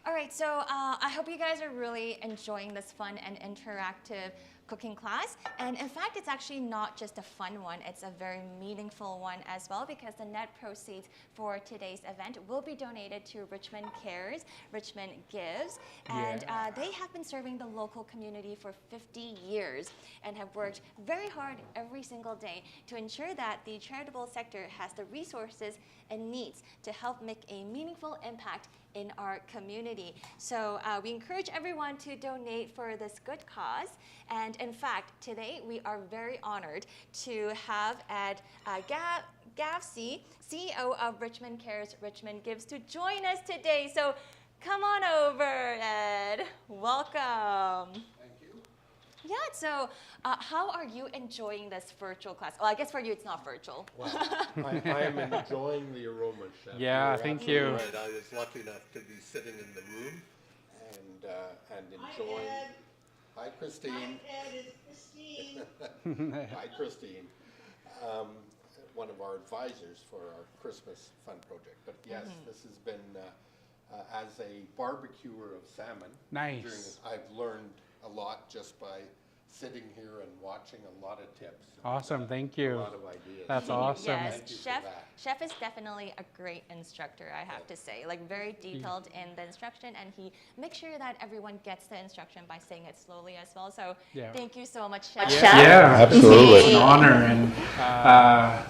All right, so I hope you guys are really enjoying this fun and interactive cooking class. And in fact, it's actually not just a fun one, it's a very meaningful one as well, because the net proceeds for today's event will be donated to Richmond Cares, Richmond Gives, and they have been serving the local community for 50 years and have worked very hard every single day to ensure that the charitable sector has the resources and needs to help make a meaningful impact in our community. So we encourage everyone to donate for this good cause. And in fact, today we are very honored to have Ed Gavsey, CEO of Richmond Cares, Richmond Gives, to join us today. So come on over, Ed. Welcome. Yeah, so how are you enjoying this virtual class? Well, I guess for you it's not virtual. Well, I am enjoying the aroma, Chef. Yeah, You're thank you. Right. I was lucky enough to be sitting in the room and enjoying. Hi, Christine. Hi, Ed. It's Christine. Hi, Christine. One of our advisors for our Christmas Fund project. But yes, this has been, as a barbecuer of salmon. Nice. I've learned a lot just by sitting here and watching a lot of tips. Awesome, thank you. A lot of ideas. That's awesome. Yes, Thank you for Chef is definitely a great instructor, I have to say. Like very detailed in the instruction, and he makes sure that everyone gets the instruction by saying it slowly as well. So thank you so much, Chef. Yeah, absolutely. It's an honor, and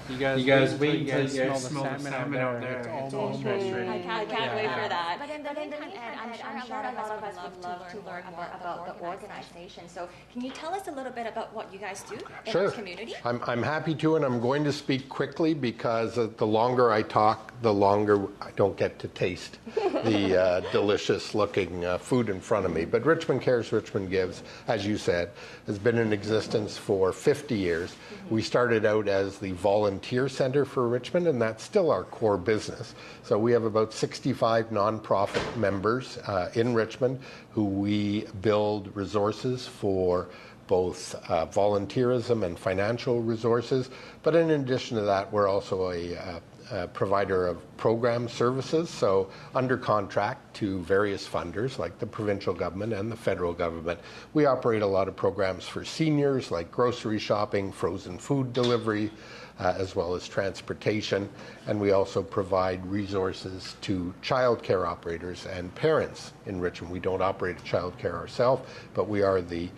you guys wait until you smell the salmon out there. It's almost ready. I can't wait for that. But in the meantime, Ed, I'm sure a lot of us would love to learn more about the organization. So can you tell us a little bit about what you guys do in our community? I'm happy to, and I'm going to speak quickly because the longer I talk, the longer I don't get to taste the delicious looking food in front of me. But Richmond Cares, Richmond Gives, as you said, has been in existence for 50 years. We started out as the volunteer center for Richmond, and that's still our core business. So we have about 65 nonprofit members in Richmond who we build resources for, both volunteerism and financial resources. But in addition to that, we're also a provider of program services, so under contract to various funders like the provincial government and the federal government. We operate a lot of programs for seniors like grocery shopping, frozen food delivery, as well as transportation. And we also provide resources to childcare operators and parents in Richmond. We don't operate childcare ourselves, but we are the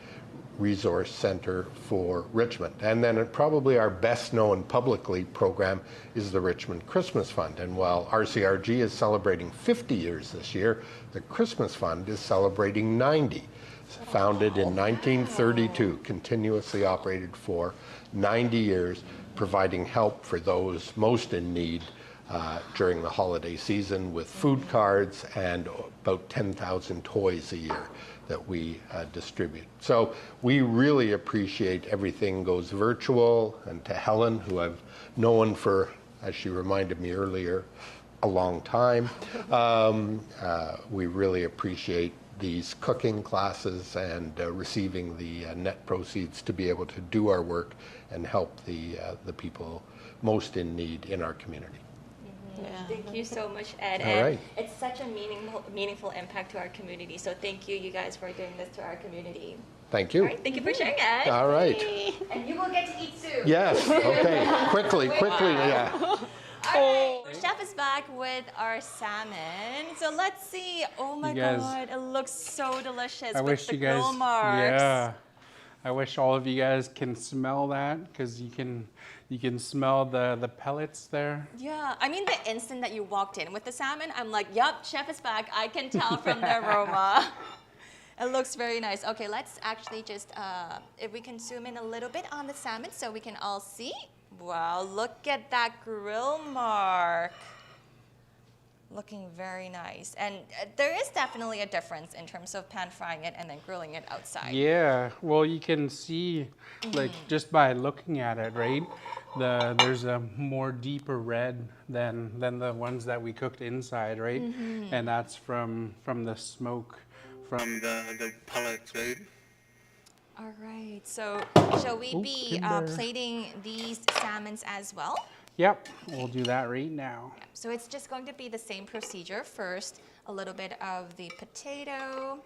resource center for Richmond. And then probably our best known publicly program is the Richmond Christmas Fund. And while RCRG is celebrating 50 years this year, the Christmas Fund is celebrating 90. Founded in 1932, continuously operated for 90 years, providing help for those most in need during the holiday season with food cards and about 10,000 toys a year that we distribute. So we really appreciate everything goes virtual, and to Helen, who I've known for, as she reminded me earlier, a long time. We really appreciate these cooking classes and receiving the net proceeds to be able to do our work and help the people most in need in our community. Thank you so much, Ed. All right. It's such a meaningful impact to our community. So thank you guys for doing this to our community. Thank you. All right, thank you for sharing, Ed. All right. And you will get to eat soon. Yes. Okay. quickly. Yeah. All right, chef is back with our salmon. So let's see. Oh my God, it looks so delicious with the grill marks. Yeah. I wish all of you guys can smell that because you can smell the pellets there. Yeah, I mean the instant that you walked in with the salmon, I'm like, yup, chef is back. I can tell from the aroma. It looks very nice. Okay, let's actually just, if we can zoom in a little bit on the salmon so we can all see. Wow, look at that grill mark. Looking very nice. And there is definitely a difference in terms of pan frying it and then grilling it outside. Yeah, well, you can see, like, just by looking at it, right? There's a more deeper red than the ones that we cooked inside, right? And that's from the smoke, from the pellets, right? All right, so shall we be plating these salmons as well? Yep, we'll do that right now. So it's just going to be the same procedure. First, a little bit of the potato,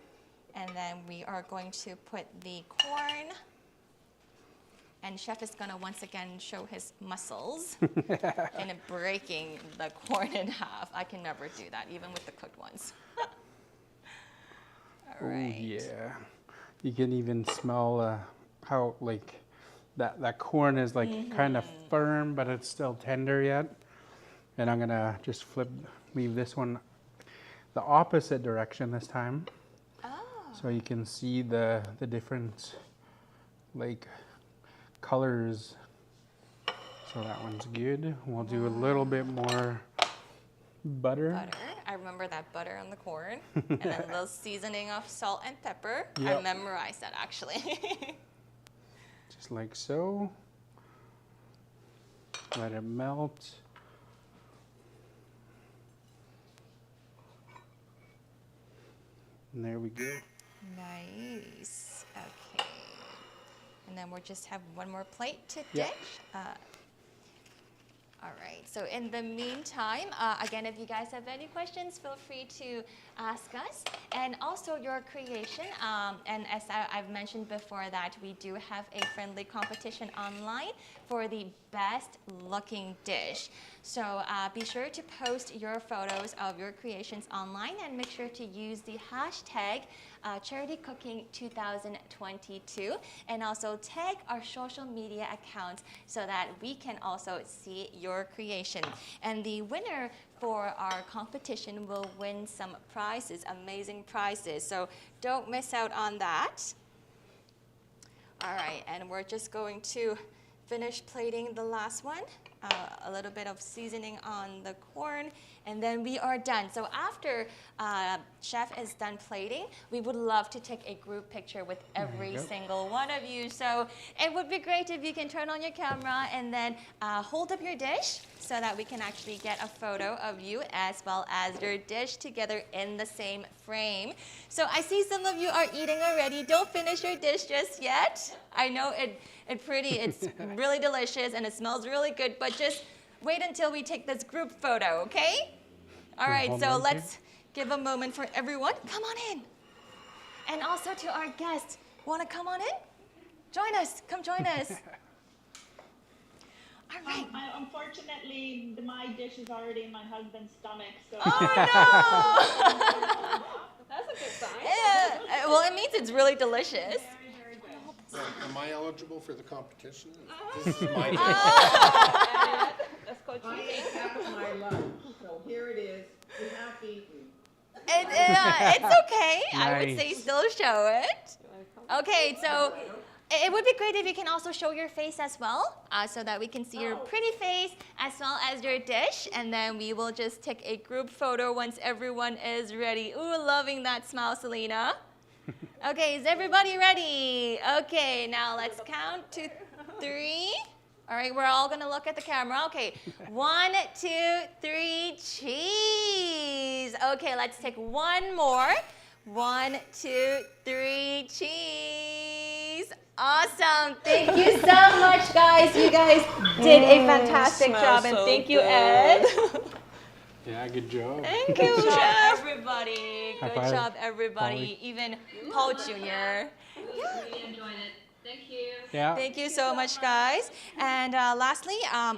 and then we are going to put the corn. And chef is gonna once again show his muscles in breaking the corn in half. I can never do that, even with the cooked ones. All right. Oh yeah, you can even smell how like that corn is like kind of firm, but it's still tender yet. And I'm gonna just leave this one the opposite direction this time. Oh. So you can see the different like colors. So that one's good. We'll do a little bit more butter. I remember that butter on the corn. And then a little seasoning of salt and pepper. Yep. I memorized that actually. Just like so. Let it melt. And there we go. Nice. Okay. And then we'll just have one more plate to dish. All right, so in the meantime, again, if you guys have any questions, feel free to ask us. And also your creation, and as I've mentioned before that we do have a friendly competition online for the best looking dish. So be sure to post your photos of your creations online and make sure to use the hashtag CharityCooking2022 and also tag our social media accounts so that we can also see your creation. And the winner for our competition will win some prizes, amazing prizes. So don't miss out on that. All right, and we're just going to finish plating the last one. A little bit of seasoning on the corn, and then we are done. So after chef is done plating, we would love to take a group picture with every single one of you. So it would be great if you can turn on your camera and then hold up your dish so that we can actually get a photo of you as well as your dish together in the same frame. So I see some of you are eating already. Don't finish your dish just yet. I know it's really delicious and it smells really good, but just wait until we take this group photo, okay? All right, so let's give a moment for everyone. Come on in. And also to our guests, want to come on in? Join us, come join us. All right. Unfortunately, my dish is already in my husband's stomach, so. Oh no! That's a good sign. Yeah, well, it means it's really delicious. Am I eligible for the competition? This is my day. Let's go I ate half of my lunch, so here it is. You have eaten. It's okay. Nice. I would say still show it. Okay, so it would be great if you can also show your face as well, so that we can see your pretty face as well as your dish, and then we will just take a group photo once everyone is ready. Ooh, loving that smile, Selena. Okay, is everybody ready? Okay, now let's count to 3. All right, we're all gonna look at the camera. Okay, 1, 2, 3, cheese. Okay, let's take one more. 1, 2, 3, cheese. Awesome, thank you so much, guys. You guys did a fantastic job, and thank you, Ed. Yeah, good job. Thank you, chef. Everybody. High Good five. job, everybody. Polly. Even Paul Jr. We enjoyed it. Thank you. Yeah. Thank you so much, guys. And lastly,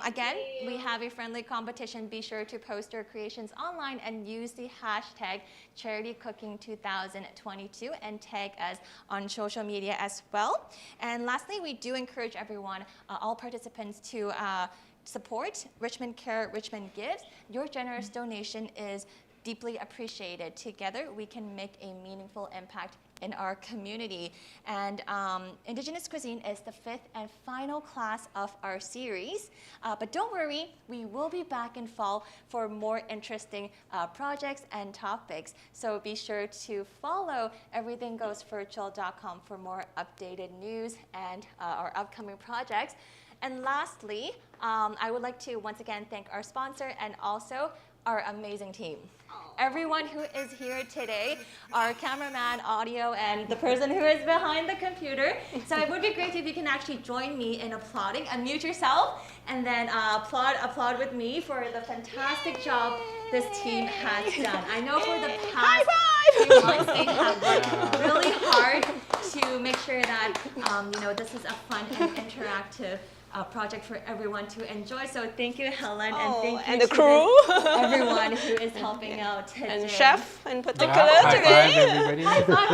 again, we have a friendly competition. Be sure to post your creations online and use the hashtag CharityCooking2022 and tag us on social media as well. And lastly, we do encourage everyone, all participants, to support Richmond Care, Richmond Gives. Your generous donation is deeply appreciated. Together, we can make a meaningful impact in our community. And Indigenous Cuisine is the 5th and final class of our series. But don't worry, we will be back in fall for more interesting projects and topics. So be sure to follow everythinggoesvirtual.com for more updated news and our upcoming projects. And lastly, I would like to once again thank our sponsor and also our amazing team. Everyone who is here today, our cameraman, audio, and the person who is behind the computer. So it would be great if you can actually join me in applauding. Unmute yourself and then applaud with me for the fantastic job this team has done. I know for the past few months they have worked really hard to make sure that this is a fun and interactive project for everyone to enjoy. So thank you, Helen, and thank you the to crew. everyone who is helping out today. And Chef in particular High today. five, everybody. High five,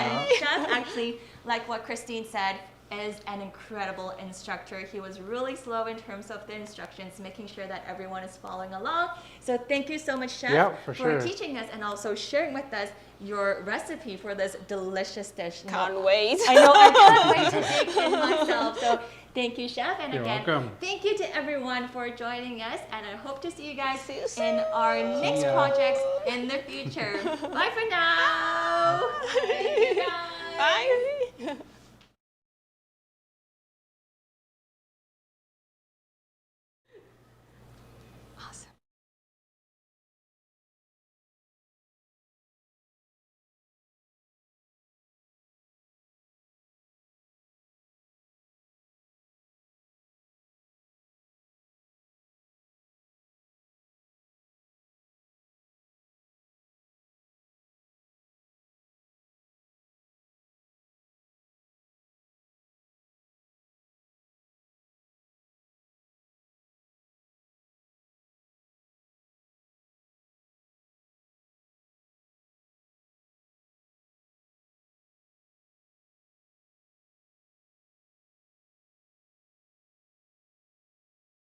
everyone. Chef, actually, like what Christine said, is an incredible instructor. He was really slow in terms of the instructions, making sure that everyone is following along. So thank you so much, Chef, Yeah, for sure. teaching us and also sharing with us your recipe for this delicious dish. Can't wait. I know, I can't wait to dig in myself. So thank you, Chef. And You're again, welcome. thank you to everyone for joining us. And I hope to see you guys See you soon. in our next ya. projects in the future. Bye for now. Thank you, guys. Bye.